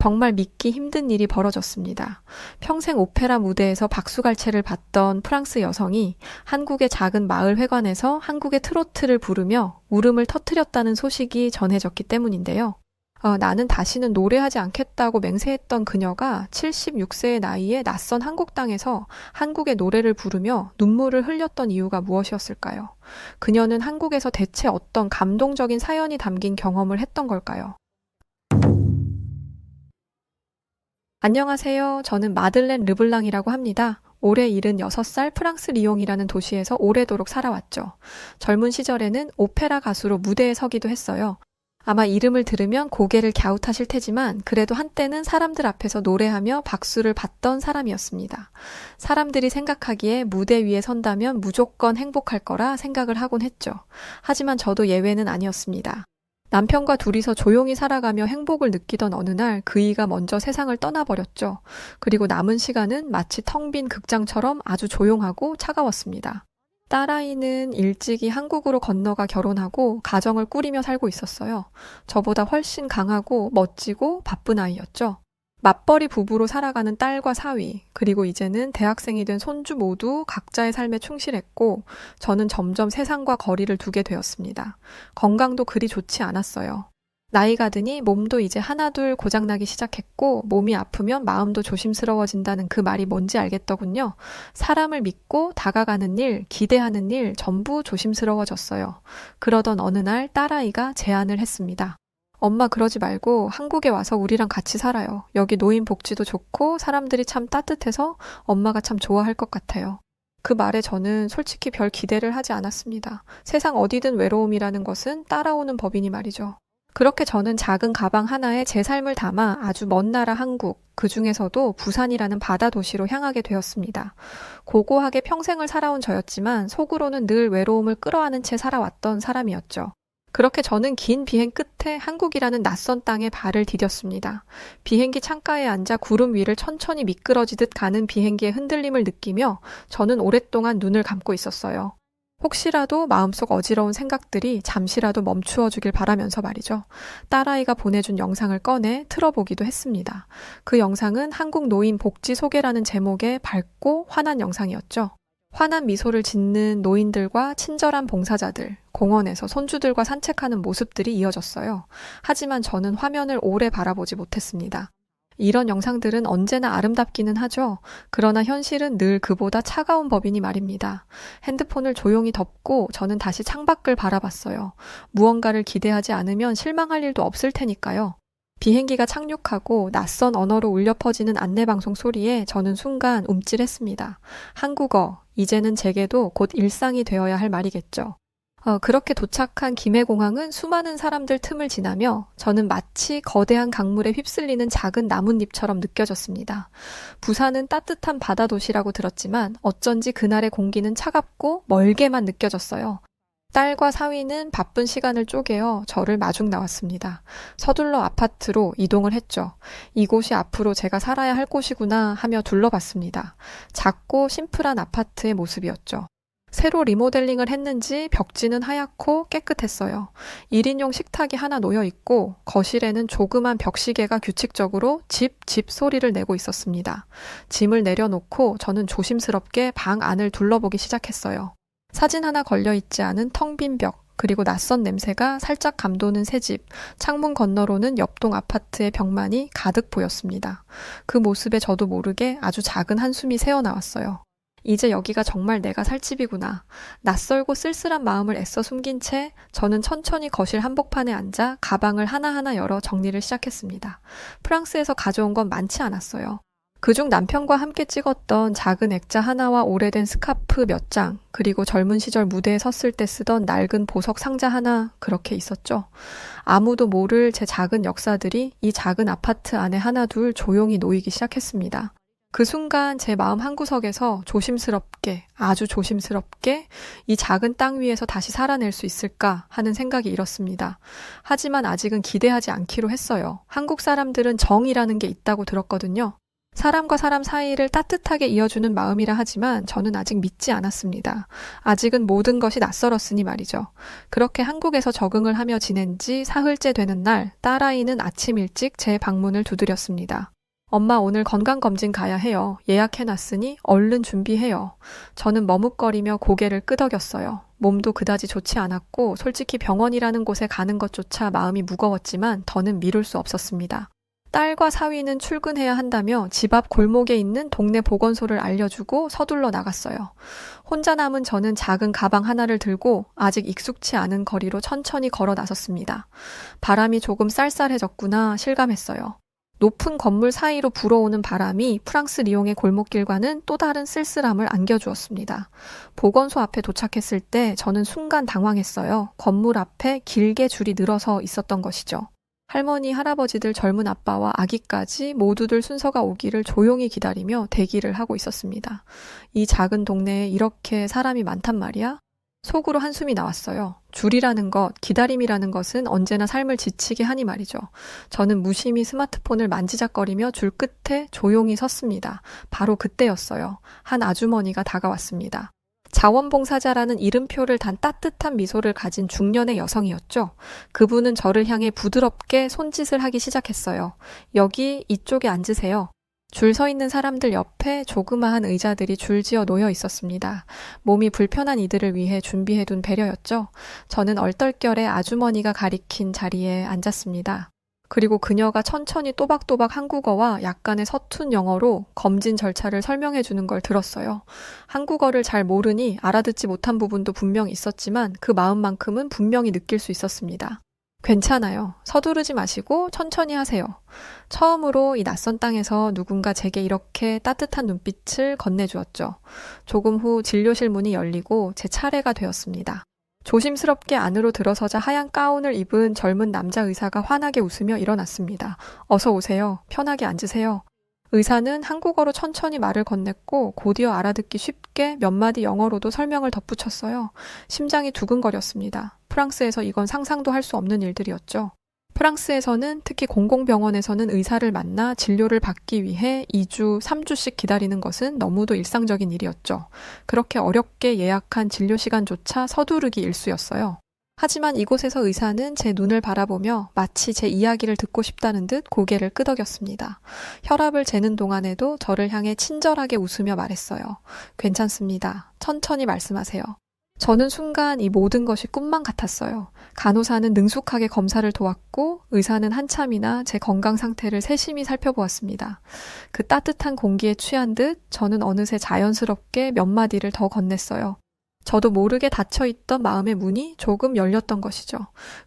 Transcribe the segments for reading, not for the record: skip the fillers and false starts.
정말 믿기 힘든 일이 벌어졌습니다. 평생 오페라 무대에서 박수갈채를 받던 프랑스 여성이 한국의 작은 마을 회관에서 한국의 트로트를 부르며 울음을 터뜨렸다는 소식이 전해졌기 때문인데요. 나는 다시는 노래하지 않겠다고 맹세했던 그녀가 76세의 나이에 낯선 한국 땅에서 한국의 노래를 부르며 눈물을 흘렸던 이유가 무엇이었을까요? 그녀는 한국에서 대체 어떤 감동적인 사연이 담긴 경험을 했던 걸까요? 안녕하세요. 저는 마들렌 르블랑이라고 합니다. 올해 76살 프랑스 리옹이라는 도시에서 오래도록 살아왔죠. 젊은 시절에는 오페라 가수로 무대에 서기도 했어요. 아마 이름을 들으면 고개를 갸웃하실 테지만 그래도 한때는 사람들 앞에서 노래하며 박수를 받던 사람이었습니다. 사람들이 생각하기에 무대 위에 선다면 무조건 행복할 거라 생각을 하곤 했죠. 하지만 저도 예외는 아니었습니다. 남편과 둘이서 조용히 살아가며 행복을 느끼던 어느 날 그이가 먼저 세상을 떠나버렸죠. 그리고 남은 시간은 마치 텅 빈 극장처럼 아주 조용하고 차가웠습니다. 딸아이는 일찍이 한국으로 건너가 결혼하고 가정을 꾸리며 살고 있었어요. 저보다 훨씬 강하고 멋지고 바쁜 아이였죠. 맞벌이 부부로 살아가는 딸과 사위, 그리고 이제는 대학생이 된 손주 모두 각자의 삶에 충실했고 저는 점점 세상과 거리를 두게 되었습니다. 건강도 그리 좋지 않았어요. 나이가 드니 몸도 이제 하나둘 고장나기 시작했고 몸이 아프면 마음도 조심스러워진다는 그 말이 뭔지 알겠더군요. 사람을 믿고 다가가는 일, 기대하는 일 전부 조심스러워졌어요. 그러던 어느 날 딸아이가 제안을 했습니다. 엄마 그러지 말고 한국에 와서 우리랑 같이 살아요. 여기 노인 복지도 좋고 사람들이 참 따뜻해서 엄마가 참 좋아할 것 같아요. 그 말에 저는 솔직히 별 기대를 하지 않았습니다. 세상 어디든 외로움이라는 것은 따라오는 법이니 말이죠. 그렇게 저는 작은 가방 하나에 제 삶을 담아 아주 먼 나라 한국, 그 중에서도 부산이라는 바다 도시로 향하게 되었습니다. 고고하게 평생을 살아온 저였지만 속으로는 늘 외로움을 끌어안은 채 살아왔던 사람이었죠. 그렇게 저는 긴 비행 끝에 한국이라는 낯선 땅에 발을 디뎠습니다. 비행기 창가에 앉아 구름 위를 천천히 미끄러지듯 가는 비행기의 흔들림을 느끼며 저는 오랫동안 눈을 감고 있었어요. 혹시라도 마음속 어지러운 생각들이 잠시라도 멈추어 주길 바라면서 말이죠. 딸아이가 보내준 영상을 꺼내 틀어보기도 했습니다. 그 영상은 한국 노인 복지 소개라는 제목의 밝고 환한 영상이었죠. 환한 미소를 짓는 노인들과 친절한 봉사자들, 공원에서 손주들과 산책하는 모습들이 이어졌어요. 하지만 저는 화면을 오래 바라보지 못했습니다. 이런 영상들은 언제나 아름답기는 하죠. 그러나 현실은 늘 그보다 차가운 법이니 말입니다. 핸드폰을 조용히 덮고 저는 다시 창밖을 바라봤어요. 무언가를 기대하지 않으면 실망할 일도 없을 테니까요. 비행기가 착륙하고 낯선 언어로 울려 퍼지는 안내방송 소리에 저는 순간 움찔했습니다. 한국어, 이제는 제게도 곧 일상이 되어야 할 말이겠죠. 그렇게 도착한 김해공항은 수많은 사람들 틈을 지나며 저는 마치 거대한 강물에 휩쓸리는 작은 나뭇잎처럼 느껴졌습니다. 부산은 따뜻한 바다 도시라고 들었지만 어쩐지 그날의 공기는 차갑고 멀게만 느껴졌어요. 딸과 사위는 바쁜 시간을 쪼개어 저를 마중 나왔습니다. 서둘러 아파트로 이동을 했죠. 이곳이 앞으로 제가 살아야 할 곳이구나 하며 둘러봤습니다. 작고 심플한 아파트의 모습이었죠. 새로 리모델링을 했는지 벽지는 하얗고 깨끗했어요. 1인용 식탁이 하나 놓여 있고 거실에는 조그만 벽시계가 규칙적으로 집 소리를 내고 있었습니다. 짐을 내려놓고 저는 조심스럽게 방 안을 둘러보기 시작했어요. 사진 하나 걸려있지 않은 텅 빈 벽, 그리고 낯선 냄새가 살짝 감도는 새집, 창문 건너로는 옆동 아파트의 벽만이 가득 보였습니다. 그 모습에 저도 모르게 아주 작은 한숨이 새어나왔어요. 이제 여기가 정말 내가 살 집이구나. 낯설고 쓸쓸한 마음을 애써 숨긴 채 저는 천천히 거실 한복판에 앉아 가방을 하나하나 열어 정리를 시작했습니다. 프랑스에서 가져온 건 많지 않았어요. 그중 남편과 함께 찍었던 작은 액자 하나와 오래된 스카프 몇 장, 그리고 젊은 시절 무대에 섰을 때 쓰던 낡은 보석 상자 하나 그렇게 있었죠. 아무도 모를 제 작은 역사들이 이 작은 아파트 안에 하나둘 조용히 놓이기 시작했습니다. 그 순간 제 마음 한구석에서 조심스럽게, 아주 조심스럽게 이 작은 땅 위에서 다시 살아낼 수 있을까 하는 생각이 일었습니다. 하지만 아직은 기대하지 않기로 했어요. 한국 사람들은 정이라는 게 있다고 들었거든요. 사람과 사람 사이를 따뜻하게 이어주는 마음이라 하지만 저는 아직 믿지 않았습니다. 아직은 모든 것이 낯설었으니 말이죠. 그렇게 한국에서 적응을 하며 지낸 지 사흘째 되는 날, 딸아이는 아침 일찍 제 방문을 두드렸습니다. 엄마 오늘 건강검진 가야 해요. 예약해놨으니 얼른 준비해요. 저는 머뭇거리며 고개를 끄덕였어요. 몸도 그다지 좋지 않았고 솔직히 병원이라는 곳에 가는 것조차 마음이 무거웠지만 더는 미룰 수 없었습니다. 딸과 사위는 출근해야 한다며 집 앞 골목에 있는 동네 보건소를 알려주고 서둘러 나갔어요. 혼자 남은 저는 작은 가방 하나를 들고 아직 익숙치 않은 거리로 천천히 걸어 나섰습니다. 바람이 조금 쌀쌀해졌구나 실감했어요. 높은 건물 사이로 불어오는 바람이 프랑스 리옹의 골목길과는 또 다른 쓸쓸함을 안겨주었습니다. 보건소 앞에 도착했을 때 저는 순간 당황했어요. 건물 앞에 길게 줄이 늘어서 있었던 것이죠. 할머니, 할아버지들, 젊은 아빠와 아기까지 모두들 순서가 오기를 조용히 기다리며 대기를 하고 있었습니다. 이 작은 동네에 이렇게 사람이 많단 말이야? 속으로 한숨이 나왔어요. 줄이라는 것, 기다림이라는 것은 언제나 삶을 지치게 하니 말이죠. 저는 무심히 스마트폰을 만지작거리며 줄 끝에 조용히 섰습니다. 바로 그때였어요. 한 아주머니가 다가왔습니다. 자원봉사자라는 이름표를 단 따뜻한 미소를 가진 중년의 여성이었죠. 그분은 저를 향해 부드럽게 손짓을 하기 시작했어요. 여기 이쪽에 앉으세요. 줄 서 있는 사람들 옆에 조그마한 의자들이 줄지어 놓여 있었습니다. 몸이 불편한 이들을 위해 준비해둔 배려였죠. 저는 얼떨결에 아주머니가 가리킨 자리에 앉았습니다. 그리고 그녀가 천천히 또박또박 한국어와 약간의 서툰 영어로 검진 절차를 설명해 주는 걸 들었어요. 한국어를 잘 모르니 알아듣지 못한 부분도 분명 있었지만 그 마음만큼은 분명히 느낄 수 있었습니다. 괜찮아요. 서두르지 마시고 천천히 하세요. 처음으로 이 낯선 땅에서 누군가 제게 이렇게 따뜻한 눈빛을 건네주었죠. 조금 후 진료실 문이 열리고 제 차례가 되었습니다. 조심스럽게 안으로 들어서자 하얀 가운을 입은 젊은 남자 의사가 환하게 웃으며 일어났습니다. 어서 오세요. 편하게 앉으세요. 의사는 한국어로 천천히 말을 건넸고 곧이어 알아듣기 쉽게 몇 마디 영어로도 설명을 덧붙였어요. 심장이 두근거렸습니다. 프랑스에서 이건 상상도 할 수 없는 일들이었죠. 프랑스에서는 특히 공공병원에서는 의사를 만나 진료를 받기 위해 2주, 3주씩 기다리는 것은 너무도 일상적인 일이었죠. 그렇게 어렵게 예약한 진료 시간조차 서두르기 일쑤였어요. 하지만 이곳에서 의사는 제 눈을 바라보며 마치 제 이야기를 듣고 싶다는 듯 고개를 끄덕였습니다. 혈압을 재는 동안에도 저를 향해 친절하게 웃으며 말했어요. 괜찮습니다. 천천히 말씀하세요. 저는 순간 이 모든 것이 꿈만 같았어요. 간호사는 능숙하게 검사를 도왔고 의사는 한참이나 제 건강 상태를 세심히 살펴보았습니다. 그 따뜻한 공기에 취한 듯 저는 어느새 자연스럽게 몇 마디를 더 건넸어요. 저도 모르게 닫혀있던 마음의 문이 조금 열렸던 것이죠.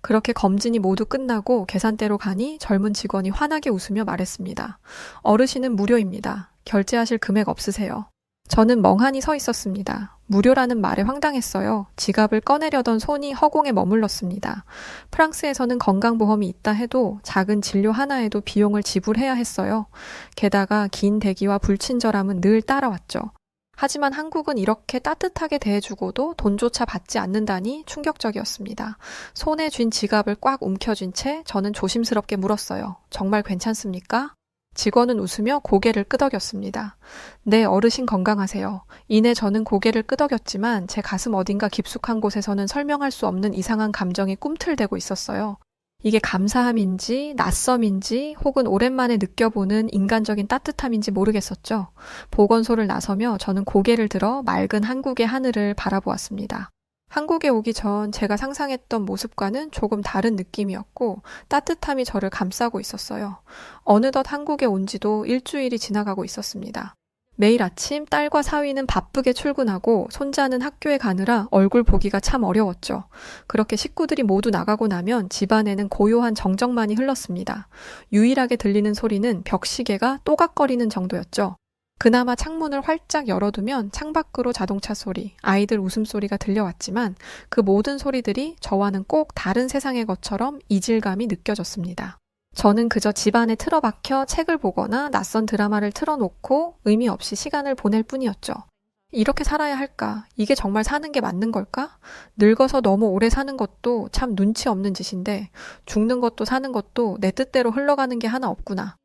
그렇게 검진이 모두 끝나고 계산대로 가니 젊은 직원이 환하게 웃으며 말했습니다. 어르신은 무료입니다. 결제하실 금액 없으세요? 저는 멍하니 서 있었습니다. 무료라는 말에 황당했어요. 지갑을 꺼내려던 손이 허공에 머물렀습니다. 프랑스에서는 건강보험이 있다 해도 작은 진료 하나에도 비용을 지불해야 했어요. 게다가 긴 대기와 불친절함은 늘 따라왔죠. 하지만 한국은 이렇게 따뜻하게 대해주고도 돈조차 받지 않는다니 충격적이었습니다. 손에 쥔 지갑을 꽉 움켜쥔 채 저는 조심스럽게 물었어요. 정말 괜찮습니까? 직원은 웃으며 고개를 끄덕였습니다. 네, 어르신 건강하세요. 이내 저는 고개를 끄덕였지만 제 가슴 어딘가 깊숙한 곳에서는 설명할 수 없는 이상한 감정이 꿈틀대고 있었어요. 이게 감사함인지 낯섦인지 혹은 오랜만에 느껴보는 인간적인 따뜻함인지 모르겠었죠. 보건소를 나서며 저는 고개를 들어 맑은 한국의 하늘을 바라보았습니다. 한국에 오기 전 제가 상상했던 모습과는 조금 다른 느낌이었고 따뜻함이 저를 감싸고 있었어요. 어느덧 한국에 온 지도 일주일이 지나가고 있었습니다. 매일 아침 딸과 사위는 바쁘게 출근하고 손자는 학교에 가느라 얼굴 보기가 참 어려웠죠. 그렇게 식구들이 모두 나가고 나면 집안에는 고요한 정적만이 흘렀습니다. 유일하게 들리는 소리는 벽시계가 또각거리는 정도였죠. 그나마 창문을 활짝 열어두면 창밖으로 자동차 소리, 아이들 웃음소리가 들려왔지만 그 모든 소리들이 저와는 꼭 다른 세상의 것처럼 이질감이 느껴졌습니다. 저는 그저 집안에 틀어박혀 책을 보거나 낯선 드라마를 틀어놓고 의미 없이 시간을 보낼 뿐이었죠. 이렇게 살아야 할까? 이게 정말 사는 게 맞는 걸까? 늙어서 너무 오래 사는 것도 참 눈치 없는 짓인데 죽는 것도 사는 것도 내 뜻대로 흘러가는 게 하나 없구나.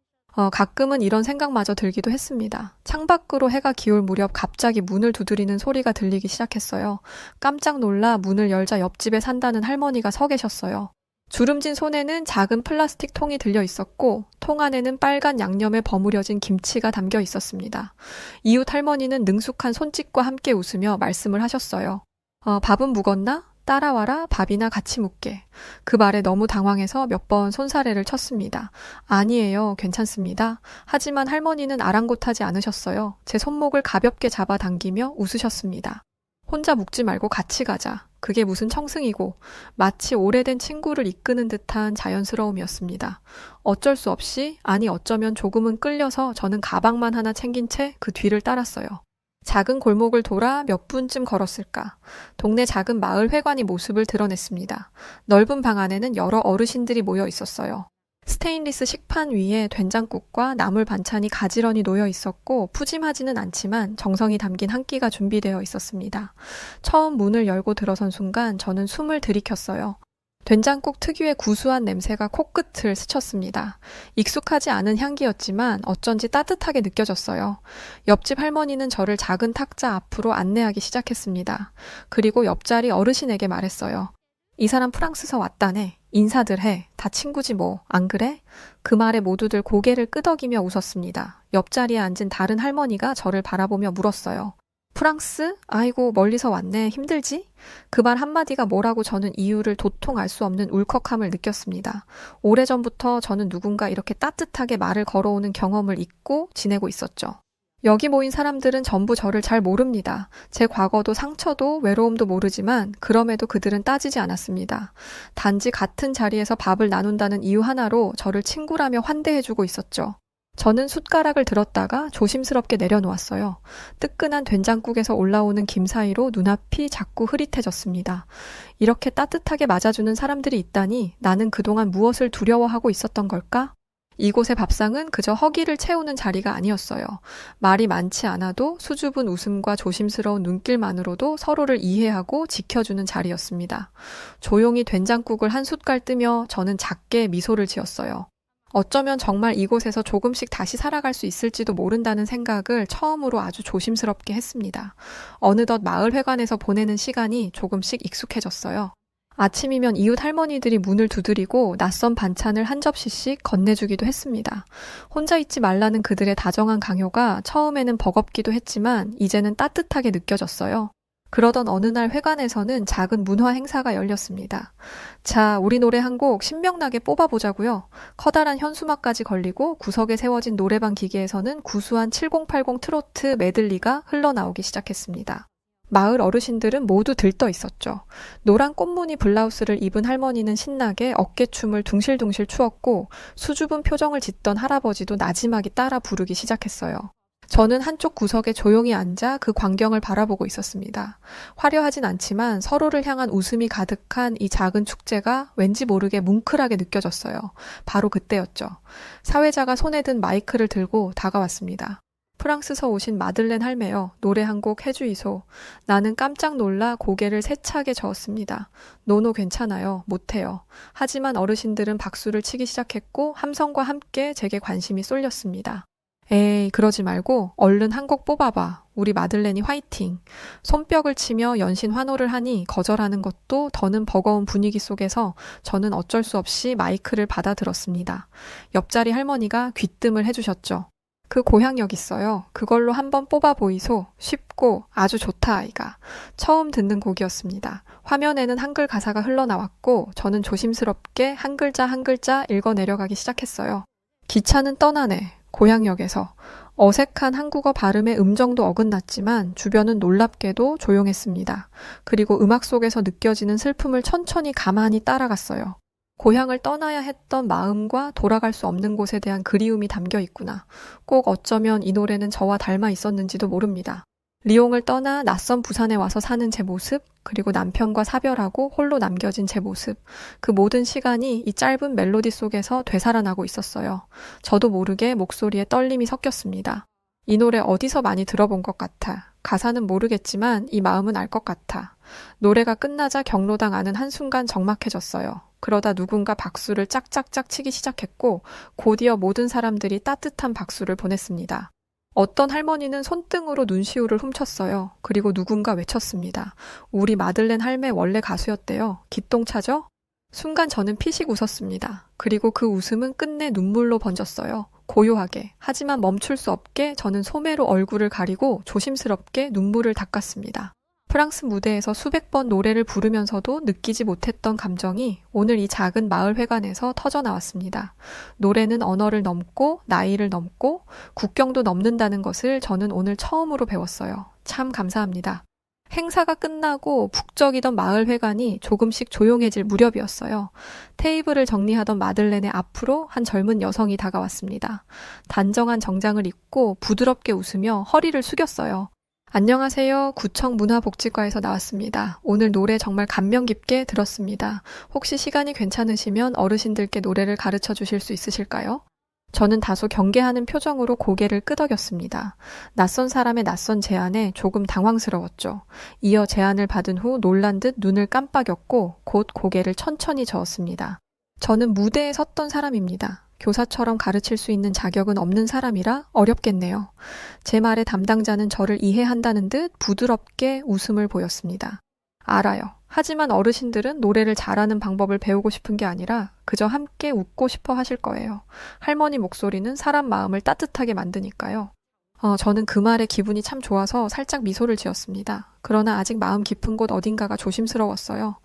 가끔은 이런 생각마저 들기도 했습니다. 창밖으로 해가 기울 무렵 갑자기 문을 두드리는 소리가 들리기 시작했어요. 깜짝 놀라 문을 열자 옆집에 산다는 할머니가 서 계셨어요. 주름진 손에는 작은 플라스틱 통이 들려 있었고 통 안에는 빨간 양념에 버무려진 김치가 담겨 있었습니다. 이웃 할머니는 능숙한 손짓과 함께 웃으며 말씀을 하셨어요. 밥은 묵었나? 따라와라, 밥이나 같이 묵게. 그 말에 너무 당황해서 몇 번 손사래를 쳤습니다. 아니에요, 괜찮습니다. 하지만 할머니는 아랑곳하지 않으셨어요. 제 손목을 가볍게 잡아당기며 웃으셨습니다. 혼자 묵지 말고 같이 가자. 그게 무슨 청승이고 마치 오래된 친구를 이끄는 듯한 자연스러움이었습니다. 어쩔 수 없이, 아니 어쩌면 조금은 끌려서 저는 가방만 하나 챙긴 채 그 뒤를 따랐어요. 작은 골목을 돌아 몇 분쯤 걸었을까. 동네 작은 마을 회관이 모습을 드러냈습니다. 넓은 방 안에는 여러 어르신들이 모여 있었어요. 스테인리스 식판 위에 된장국과 나물 반찬이 가지런히 놓여 있었고 푸짐하지는 않지만 정성이 담긴 한 끼가 준비되어 있었습니다. 처음 문을 열고 들어선 순간 저는 숨을 들이켰어요. 된장국 특유의 구수한 냄새가 코끝을 스쳤습니다. 익숙하지 않은 향기였지만 어쩐지 따뜻하게 느껴졌어요. 옆집 할머니는 저를 작은 탁자 앞으로 안내하기 시작했습니다. 그리고 옆자리 어르신에게 말했어요. 이 사람 프랑스에서 왔다네. 인사들 해. 다 친구지 뭐. 안 그래? 그 말에 모두들 고개를 끄덕이며 웃었습니다. 옆자리에 앉은 다른 할머니가 저를 바라보며 물었어요. 프랑스? 아이고 멀리서 왔네. 힘들지? 그 말 한마디가 뭐라고 저는 이유를 도통 알 수 없는 울컥함을 느꼈습니다. 오래전부터 저는 누군가 이렇게 따뜻하게 말을 걸어오는 경험을 잊고 지내고 있었죠. 여기 모인 사람들은 전부 저를 잘 모릅니다. 제 과거도 상처도 외로움도 모르지만 그럼에도 그들은 따지지 않았습니다. 단지 같은 자리에서 밥을 나눈다는 이유 하나로 저를 친구라며 환대해주고 있었죠. 저는 숟가락을 들었다가 조심스럽게 내려놓았어요. 뜨끈한 된장국에서 올라오는 김 사이로 눈앞이 자꾸 흐릿해졌습니다. 이렇게 따뜻하게 맞아주는 사람들이 있다니 나는 그동안 무엇을 두려워하고 있었던 걸까? 이곳의 밥상은 그저 허기를 채우는 자리가 아니었어요. 말이 많지 않아도 수줍은 웃음과 조심스러운 눈길만으로도 서로를 이해하고 지켜주는 자리였습니다. 조용히 된장국을 한 숟갈 뜨며 저는 작게 미소를 지었어요. 어쩌면 정말 이곳에서 조금씩 다시 살아갈 수 있을지도 모른다는 생각을 처음으로 아주 조심스럽게 했습니다. 어느덧 마을 회관에서 보내는 시간이 조금씩 익숙해졌어요. 아침이면 이웃 할머니들이 문을 두드리고 낯선 반찬을 한 접시씩 건네주기도 했습니다. 혼자 있지 말라는 그들의 다정한 강요가 처음에는 버겁기도 했지만 이제는 따뜻하게 느껴졌어요. 그러던 어느 날 회관에서는 작은 문화 행사가 열렸습니다. 자, 우리 노래 한 곡 신명나게 뽑아보자고요. 커다란 현수막까지 걸리고 구석에 세워진 노래방 기계에서는 구수한 7080 트로트 메들리가 흘러나오기 시작했습니다. 마을 어르신들은 모두 들떠 있었죠. 노란 꽃무늬 블라우스를 입은 할머니는 신나게 어깨춤을 둥실둥실 추었고 수줍은 표정을 짓던 할아버지도 나지막이 따라 부르기 시작했어요. 저는 한쪽 구석에 조용히 앉아 그 광경을 바라보고 있었습니다. 화려하진 않지만 서로를 향한 웃음이 가득한 이 작은 축제가 왠지 모르게 뭉클하게 느껴졌어요. 바로 그때였죠. 사회자가 손에 든 마이크를 들고 다가왔습니다. 프랑스에서 오신 마들렌 할매여, 노래 한 곡 해주이소. 나는 깜짝 놀라 고개를 세차게 저었습니다. 노노 괜찮아요. 못해요. 하지만 어르신들은 박수를 치기 시작했고 함성과 함께 제게 관심이 쏠렸습니다. 에이, 그러지 말고 얼른 한 곡 뽑아봐. 우리 마들렌이 화이팅. 손뼉을 치며 연신 환호를 하니 거절하는 것도 더는 버거운 분위기 속에서 저는 어쩔 수 없이 마이크를 받아들었습니다. 옆자리 할머니가 귀뜸을 해주셨죠. 그 고향역 있어요. 그걸로 한번 뽑아 보이소. 쉽고 아주 좋다 아이가. 처음 듣는 곡이었습니다. 화면에는 한글 가사가 흘러나왔고 저는 조심스럽게 한 글자 한 글자 읽어 내려가기 시작했어요. 기차는 떠나네. 고향역에서. 어색한 한국어 발음의 음정도 어긋났지만 주변은 놀랍게도 조용했습니다. 그리고 음악 속에서 느껴지는 슬픔을 천천히 가만히 따라갔어요. 고향을 떠나야 했던 마음과 돌아갈 수 없는 곳에 대한 그리움이 담겨 있구나. 꼭 어쩌면 이 노래는 저와 닮아 있었는지도 모릅니다. 리옹을 떠나 낯선 부산에 와서 사는 제 모습, 그리고 남편과 사별하고 홀로 남겨진 제 모습, 그 모든 시간이 이 짧은 멜로디 속에서 되살아나고 있었어요. 저도 모르게 목소리에 떨림이 섞였습니다. 이 노래 어디서 많이 들어본 것 같아. 가사는 모르겠지만 이 마음은 알 것 같아. 노래가 끝나자 경로당 안은 한순간 적막해졌어요. 그러다 누군가 박수를 짝짝짝 치기 시작했고 곧이어 모든 사람들이 따뜻한 박수를 보냈습니다. 어떤 할머니는 손등으로 눈시울을 훔쳤어요. 그리고 누군가 외쳤습니다. 우리 마들렌 할매 원래 가수였대요. 기똥차죠? 순간 저는 피식 웃었습니다. 그리고 그 웃음은 끝내 눈물로 번졌어요. 고요하게. 하지만 멈출 수 없게 저는 소매로 얼굴을 가리고 조심스럽게 눈물을 닦았습니다. 프랑스 무대에서 수백 번 노래를 부르면서도 느끼지 못했던 감정이 오늘 이 작은 마을 회관에서 터져 나왔습니다. 노래는 언어를 넘고 나이를 넘고 국경도 넘는다는 것을 저는 오늘 처음으로 배웠어요. 참 감사합니다. 행사가 끝나고 북적이던 마을 회관이 조금씩 조용해질 무렵이었어요. 테이블을 정리하던 마들렌의 앞으로 한 젊은 여성이 다가왔습니다. 단정한 정장을 입고 부드럽게 웃으며 허리를 숙였어요. 안녕하세요. 구청 문화복지과에서 나왔습니다. 오늘 노래 정말 감명 깊게 들었습니다. 혹시 시간이 괜찮으시면 어르신들께 노래를 가르쳐 주실 수 있으실까요? 저는 다소 경계하는 표정으로 고개를 끄덕였습니다. 낯선 사람의 낯선 제안에 조금 당황스러웠죠. 이어 제안을 받은 후 놀란 듯 눈을 깜빡였고 곧 고개를 천천히 저었습니다. 저는 무대에 섰던 사람입니다. 교사처럼 가르칠 수 있는 자격은 없는 사람이라 어렵겠네요. 제 말의 담당자는 저를 이해한다는 듯 부드럽게 웃음을 보였습니다. 알아요. 하지만 어르신들은 노래를 잘하는 방법을 배우고 싶은 게 아니라 그저 함께 웃고 싶어 하실 거예요. 할머니 목소리는 사람 마음을 따뜻하게 만드니까요. 저는 그 말에 기분이 참 좋아서 살짝 미소를 지었습니다. 그러나 아직 마음 깊은 곳 어딘가가 조심스러웠어요.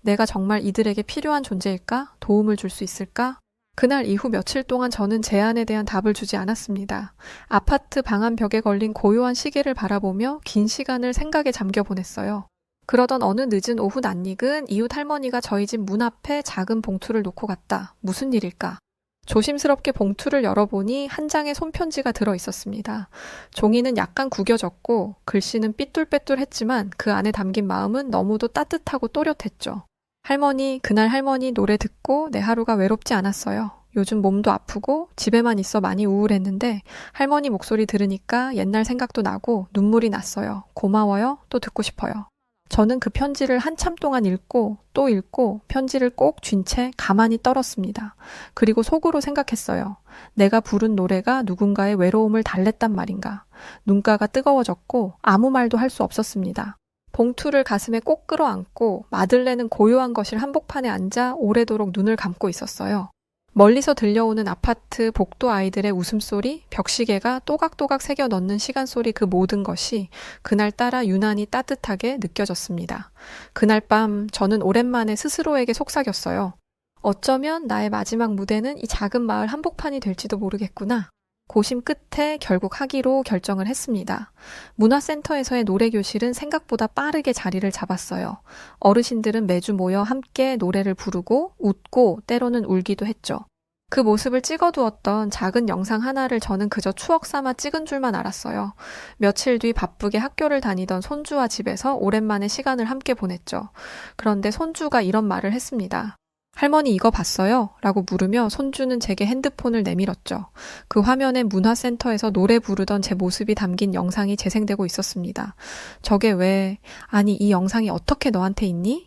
내가 정말 이들에게 필요한 존재일까? 도움을 줄 수 있을까? 그날 이후 며칠 동안 저는 제안에 대한 답을 주지 않았습니다. 아파트 방안 벽에 걸린 고요한 시계를 바라보며 긴 시간을 생각에 잠겨 보냈어요. 그러던 어느 늦은 오후 낯익은 이웃 할머니가 저희 집 문 앞에 작은 봉투를 놓고 갔다. 무슨 일일까? 조심스럽게 봉투를 열어보니 한 장의 손편지가 들어 있었습니다. 종이는 약간 구겨졌고 글씨는 삐뚤빼뚤했지만 그 안에 담긴 마음은 너무도 따뜻하고 또렷했죠. 할머니, 그날 할머니 노래 듣고 내 하루가 외롭지 않았어요. 요즘 몸도 아프고 집에만 있어 많이 우울했는데 할머니 목소리 들으니까 옛날 생각도 나고 눈물이 났어요. 고마워요. 또 듣고 싶어요. 저는 그 편지를 한참 동안 읽고 또 읽고 편지를 꼭 쥔 채 가만히 떨었습니다. 그리고 속으로 생각했어요. 내가 부른 노래가 누군가의 외로움을 달랬단 말인가. 눈가가 뜨거워졌고 아무 말도 할 수 없었습니다. 봉투를 가슴에 꼭 끌어안고 마들렌은 고요한 거실 한복판에 앉아 오래도록 눈을 감고 있었어요. 멀리서 들려오는 아파트 복도 아이들의 웃음소리, 벽시계가 또각또각 새겨 넣는 시간소리 그 모든 것이 그날따라 유난히 따뜻하게 느껴졌습니다. 그날 밤 저는 오랜만에 스스로에게 속삭였어요. 어쩌면 나의 마지막 무대는 이 작은 마을 한복판이 될지도 모르겠구나. 고심 끝에 결국 하기로 결정을 했습니다. 문화센터에서의 노래교실은 생각보다 빠르게 자리를 잡았어요. 어르신들은 매주 모여 함께 노래를 부르고 웃고 때로는 울기도 했죠. 그 모습을 찍어두었던 작은 영상 하나를 저는 그저 추억 삼아 찍은 줄만 알았어요. 며칠 뒤 바쁘게 학교를 다니던 손주와 집에서 오랜만에 시간을 함께 보냈죠. 그런데 손주가 이런 말을 했습니다. 할머니 이거 봤어요? 라고 물으며 손주는 제게 핸드폰을 내밀었죠. 그 화면에 문화센터에서 노래 부르던 제 모습이 담긴 영상이 재생되고 있었습니다. 저게 왜, 아니 이 영상이 어떻게 너한테 있니?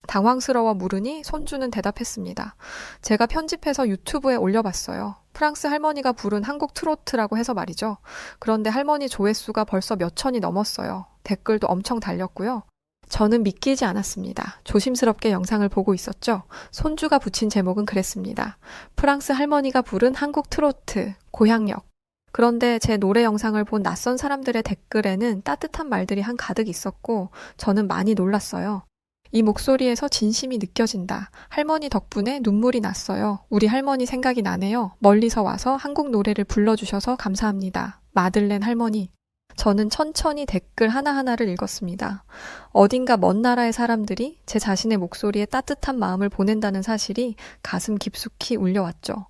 당황스러워 물으니 손주는 대답했습니다. 제가 편집해서 유튜브에 올려봤어요. 프랑스 할머니가 부른 한국 트로트라고 해서 말이죠. 그런데 할머니 조회수가 벌써 몇 천이 넘었어요. 댓글도 엄청 달렸고요. 저는 믿기지 않았습니다. 조심스럽게 영상을 보고 있었죠. 손주가 붙인 제목은 그랬습니다. 프랑스 할머니가 부른 한국 트로트, 고향역. 그런데 제 노래 영상을 본 낯선 사람들의 댓글에는 따뜻한 말들이 한가득 있었고 저는 많이 놀랐어요. 이 목소리에서 진심이 느껴진다. 할머니 덕분에 눈물이 났어요. 우리 할머니 생각이 나네요. 멀리서 와서 한국 노래를 불러주셔서 감사합니다. 마들렌 할머니. 저는 천천히 댓글 하나하나를 읽었습니다. 어딘가 먼 나라의 사람들이 제 자신의 목소리에 따뜻한 마음을 보낸다는 사실이 가슴 깊숙이 울려왔죠.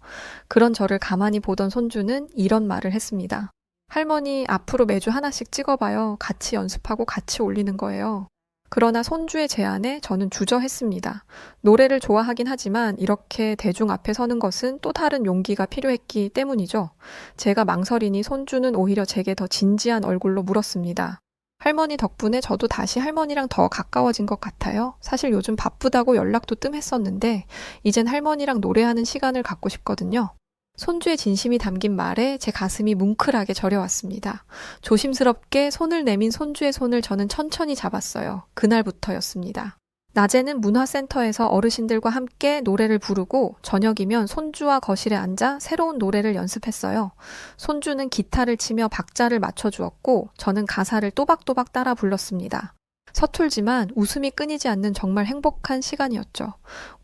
그런 저를 가만히 보던 손주는 이런 말을 했습니다. 할머니 앞으로 매주 하나씩 찍어봐요. 같이 연습하고 같이 올리는 거예요. 그러나 손주의 제안에 저는 주저했습니다. 노래를 좋아하긴 하지만 이렇게 대중 앞에 서는 것은 또 다른 용기가 필요했기 때문이죠. 제가 망설이니 손주는 오히려 제게 더 진지한 얼굴로 물었습니다. 할머니 덕분에 저도 다시 할머니랑 더 가까워진 것 같아요. 사실 요즘 바쁘다고 연락도 뜸했었는데 이젠 할머니랑 노래하는 시간을 갖고 싶거든요. 손주의 진심이 담긴 말에 제 가슴이 뭉클하게 저려왔습니다. 조심스럽게 손을 내민 손주의 손을 저는 천천히 잡았어요. 그날부터였습니다. 낮에는 문화센터에서 어르신들과 함께 노래를 부르고 저녁이면 손주와 거실에 앉아 새로운 노래를 연습했어요. 손주는 기타를 치며 박자를 맞춰주었고 저는 가사를 또박또박 따라 불렀습니다. 서툴지만 웃음이 끊이지 않는 정말 행복한 시간이었죠.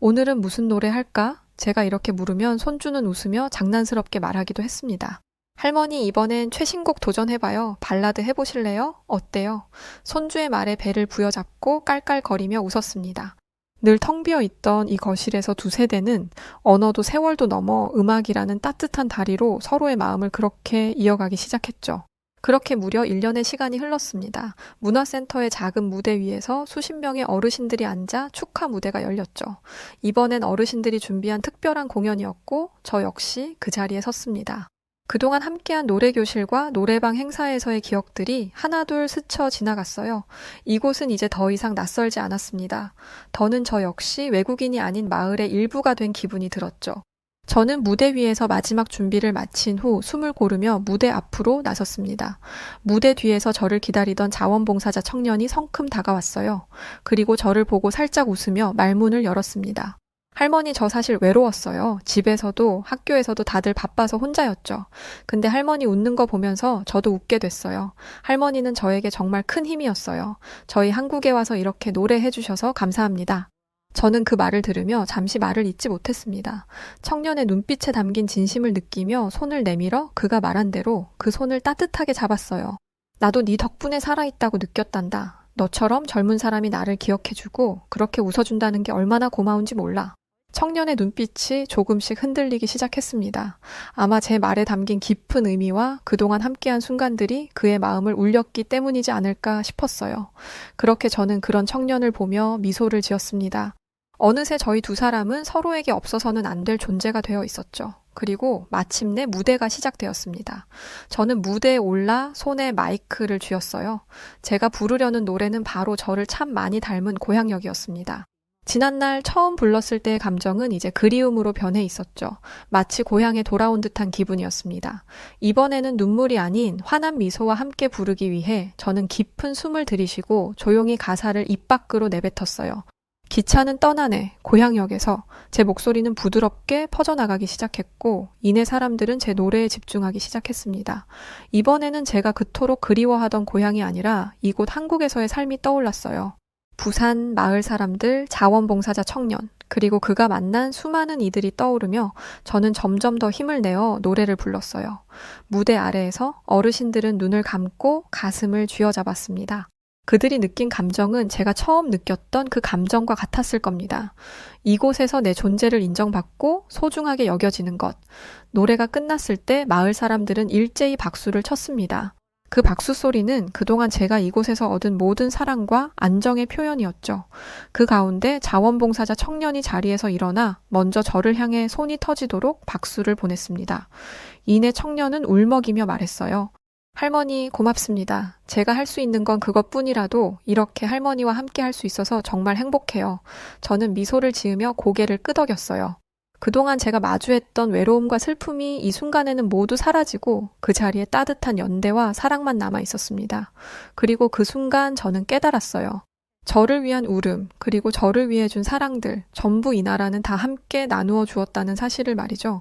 오늘은 무슨 노래 할까? 제가 이렇게 물으면 손주는 웃으며 장난스럽게 말하기도 했습니다. 할머니 이번엔 최신곡 도전해봐요. 발라드 해보실래요? 어때요? 손주의 말에 배를 부여잡고 깔깔거리며 웃었습니다. 늘 텅 비어 있던 이 거실에서 두 세대는 언어도 세월도 넘어 음악이라는 따뜻한 다리로 서로의 마음을 그렇게 이어가기 시작했죠. 그렇게 무려 1년의 시간이 흘렀습니다. 문화센터의 작은 무대 위에서 수십 명의 어르신들이 앉아 축하 무대가 열렸죠. 이번엔 어르신들이 준비한 특별한 공연이었고 저 역시 그 자리에 섰습니다. 그동안 함께한 노래교실과 노래방 행사에서의 기억들이 하나둘 스쳐 지나갔어요. 이곳은 이제 더 이상 낯설지 않았습니다. 더는 저 역시 외국인이 아닌 마을의 일부가 된 기분이 들었죠. 저는 무대 위에서 마지막 준비를 마친 후 숨을 고르며 무대 앞으로 나섰습니다. 무대 뒤에서 저를 기다리던 자원봉사자 청년이 성큼 다가왔어요. 그리고 저를 보고 살짝 웃으며 말문을 열었습니다. 할머니 저 사실 외로웠어요. 집에서도 학교에서도 다들 바빠서 혼자였죠. 근데 할머니 웃는 거 보면서 저도 웃게 됐어요. 할머니는 저에게 정말 큰 힘이었어요. 저희 한국에 와서 이렇게 노래해 주셔서 감사합니다. 저는 그 말을 들으며 잠시 말을 잇지 못했습니다. 청년의 눈빛에 담긴 진심을 느끼며 손을 내밀어 그가 말한 대로 그 손을 따뜻하게 잡았어요. 나도 네 덕분에 살아있다고 느꼈단다. 너처럼 젊은 사람이 나를 기억해주고 그렇게 웃어준다는 게 얼마나 고마운지 몰라. 청년의 눈빛이 조금씩 흔들리기 시작했습니다. 아마 제 말에 담긴 깊은 의미와 그동안 함께한 순간들이 그의 마음을 울렸기 때문이지 않을까 싶었어요. 그렇게 저는 그런 청년을 보며 미소를 지었습니다. 어느새 저희 두 사람은 서로에게 없어서는 안 될 존재가 되어 있었죠. 그리고 마침내 무대가 시작되었습니다. 저는 무대에 올라 손에 마이크를 쥐었어요. 제가 부르려는 노래는 바로 저를 참 많이 닮은 고향역이었습니다. 지난날 처음 불렀을 때의 감정은 이제 그리움으로 변해 있었죠. 마치 고향에 돌아온 듯한 기분이었습니다. 이번에는 눈물이 아닌 환한 미소와 함께 부르기 위해 저는 깊은 숨을 들이쉬고 조용히 가사를 입 밖으로 내뱉었어요. 기차는 떠나네, 고향역에서. 제 목소리는 부드럽게 퍼져나가기 시작했고 이내 사람들은 제 노래에 집중하기 시작했습니다. 이번에는 제가 그토록 그리워하던 고향이 아니라 이곳 한국에서의 삶이 떠올랐어요. 부산 마을 사람들, 자원봉사자 청년, 그리고 그가 만난 수많은 이들이 떠오르며 저는 점점 더 힘을 내어 노래를 불렀어요. 무대 아래에서 어르신들은 눈을 감고 가슴을 쥐어잡았습니다. 그들이 느낀 감정은 제가 처음 느꼈던 그 감정과 같았을 겁니다. 이곳에서 내 존재를 인정받고 소중하게 여겨지는 것. 노래가 끝났을 때 마을 사람들은 일제히 박수를 쳤습니다. 그 박수 소리는 그동안 제가 이곳에서 얻은 모든 사랑과 안정의 표현이었죠. 그 가운데 자원봉사자 청년이 자리에서 일어나 먼저 저를 향해 손이 터지도록 박수를 보냈습니다. 이내 청년은 울먹이며 말했어요. 할머니 고맙습니다. 제가 할 수 있는 건 그것뿐이라도 이렇게 할머니와 함께 할 수 있어서 정말 행복해요. 저는 미소를 지으며 고개를 끄덕였어요. 그동안 제가 마주했던 외로움과 슬픔이 이 순간에는 모두 사라지고 그 자리에 따뜻한 연대와 사랑만 남아 있었습니다. 그리고 그 순간 저는 깨달았어요. 저를 위한 울음, 그리고 저를 위해 준 사랑들, 전부 이 나라는 다 함께 나누어 주었다는 사실을 말이죠.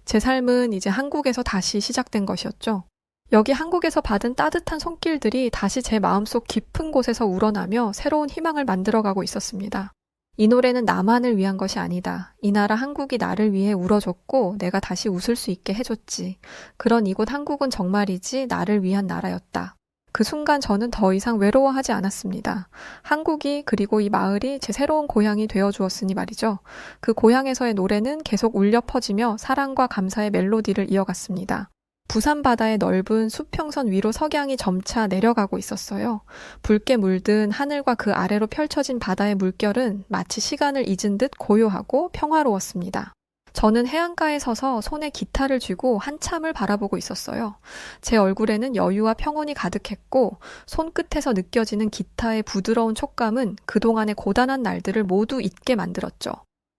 제 삶은 이제 한국에서 다시 시작된 것이었죠. 여기 한국에서 받은 따뜻한 손길들이 다시 제 마음속 깊은 곳에서 우러나며 새로운 희망을 만들어가고 있었습니다. 이 노래는 나만을 위한 것이 아니다. 이 나라 한국이 나를 위해 울어줬고 내가 다시 웃을 수 있게 해줬지. 그런 이곳 한국은 정말이지 나를 위한 나라였다. 그 순간 저는 더 이상 외로워하지 않았습니다. 한국이 그리고 이 마을이 제 새로운 고향이 되어주었으니 말이죠. 그 고향에서의 노래는 계속 울려 퍼지며 사랑과 감사의 멜로디를 이어갔습니다. 부산 바다의 넓은 수평선 위로 석양이 점차 내려가고 있었어요. 붉게 물든 하늘과 그 아래로 펼쳐진 바다의 물결은 마치 시간을 잊은 듯 고요하고 평화로웠습니다. 저는 해안가에 서서 손에 기타를 쥐고 한참을 바라보고 있었어요. 제 얼굴에는 여유와 평온이 가득했고 손끝에서 느껴지는 기타의 부드러운 촉감은 그동안의 고단한 날들을 모두 잊게 만들었죠.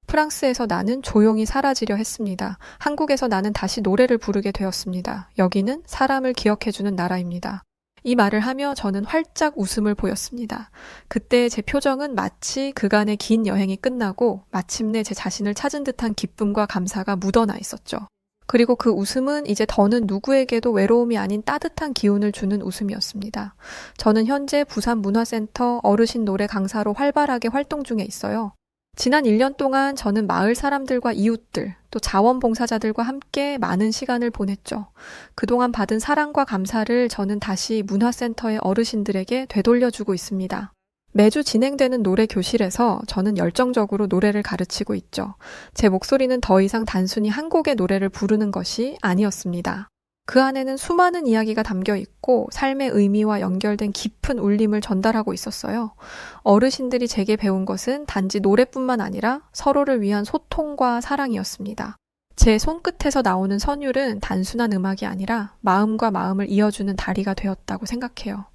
프랑스에서 나는 조용히 사라지려 했습니다. 한국에서 나는 다시 노래를 부르게 되었습니다. 여기는 사람을 기억해주는 나라입니다. 이 말을 하며 저는 활짝 웃음을 보였습니다. 그때의 제 표정은 마치 그간의 긴 여행이 끝나고 마침내 제 자신을 찾은 듯한 기쁨과 감사가 묻어나 있었죠. 그리고 그 웃음은 이제 더는 누구에게도 외로움이 아닌 따뜻한 기운을 주는 웃음이었습니다. 저는 현재 부산문화센터 어르신 노래 강사로 활발하게 활동 중에 있어요. 지난 1년 동안 저는 마을 사람들과 이웃들, 또 자원봉사자들과 함께 많은 시간을 보냈죠. 그동안 받은 사랑과 감사를 저는 다시 문화센터의 어르신들에게 되돌려주고 있습니다. 매주 진행되는 노래 교실에서 저는 열정적으로 노래를 가르치고 있죠. 제 목소리는 더 이상 단순히 한 곡의 노래를 부르는 것이 아니었습니다. 그 안에는 수많은 이야기가 담겨 있고 삶의 의미와 연결된 깊은 울림을 전달하고 있었어요. 어르신들이 제게 배운 것은 단지 노래뿐만 아니라 서로를 위한 소통과 사랑이었습니다. 제 손끝에서 나오는 선율은 단순한 음악이 아니라 마음과 마음을 이어주는 다리가 되었다고 생각해요.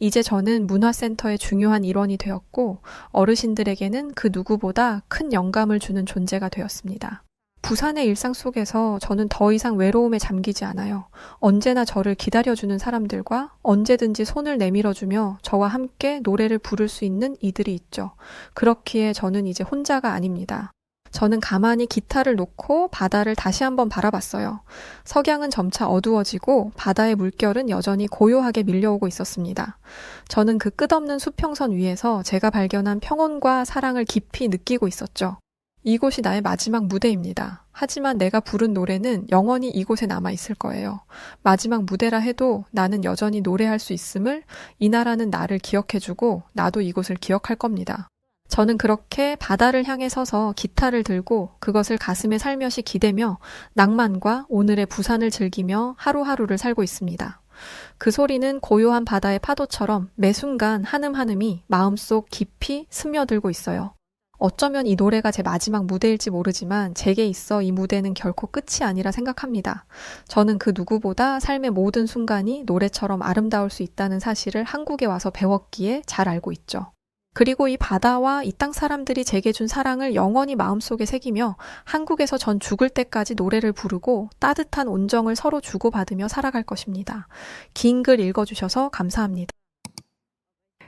이제 저는 문화센터의 중요한 일원이 되었고 어르신들에게는 그 누구보다 큰 영감을 주는 존재가 되었습니다. 부산의 일상 속에서 저는 더 이상 외로움에 잠기지 않아요. 언제나 저를 기다려주는 사람들과 언제든지 손을 내밀어주며 저와 함께 노래를 부를 수 있는 이들이 있죠. 그렇기에 저는 이제 혼자가 아닙니다. 저는 가만히 기타를 놓고 바다를 다시 한번 바라봤어요. 석양은 점차 어두워지고 바다의 물결은 여전히 고요하게 밀려오고 있었습니다. 저는 그 끝없는 수평선 위에서 제가 발견한 평온과 사랑을 깊이 느끼고 있었죠. 이곳이 나의 마지막 무대입니다. 하지만 내가 부른 노래는 영원히 이곳에 남아있을 거예요. 마지막 무대라 해도 나는 여전히 노래할 수 있음을 이 나라는 나를 기억해주고 나도 이곳을 기억할 겁니다. 저는 그렇게 바다를 향해 서서 기타를 들고 그것을 가슴에 살며시 기대며 낭만과 오늘의 부산을 즐기며 하루하루를 살고 있습니다. 그 소리는 고요한 바다의 파도처럼 매 순간 한음한음이 마음속 깊이 스며들고 있어요. 어쩌면 이 노래가 제 마지막 무대일지 모르지만 제게 있어 이 무대는 결코 끝이 아니라 생각합니다. 저는 그 누구보다 삶의 모든 순간이 노래처럼 아름다울 수 있다는 사실을 한국에 와서 배웠기에 잘 알고 있죠. 그리고 이 바다와 이 땅 사람들이 제게 준 사랑을 영원히 마음속에 새기며 한국에서 전 죽을 때까지 노래를 부르고 따뜻한 온정을 서로 주고받으며 살아갈 것입니다. 긴 글 읽어주셔서 감사합니다.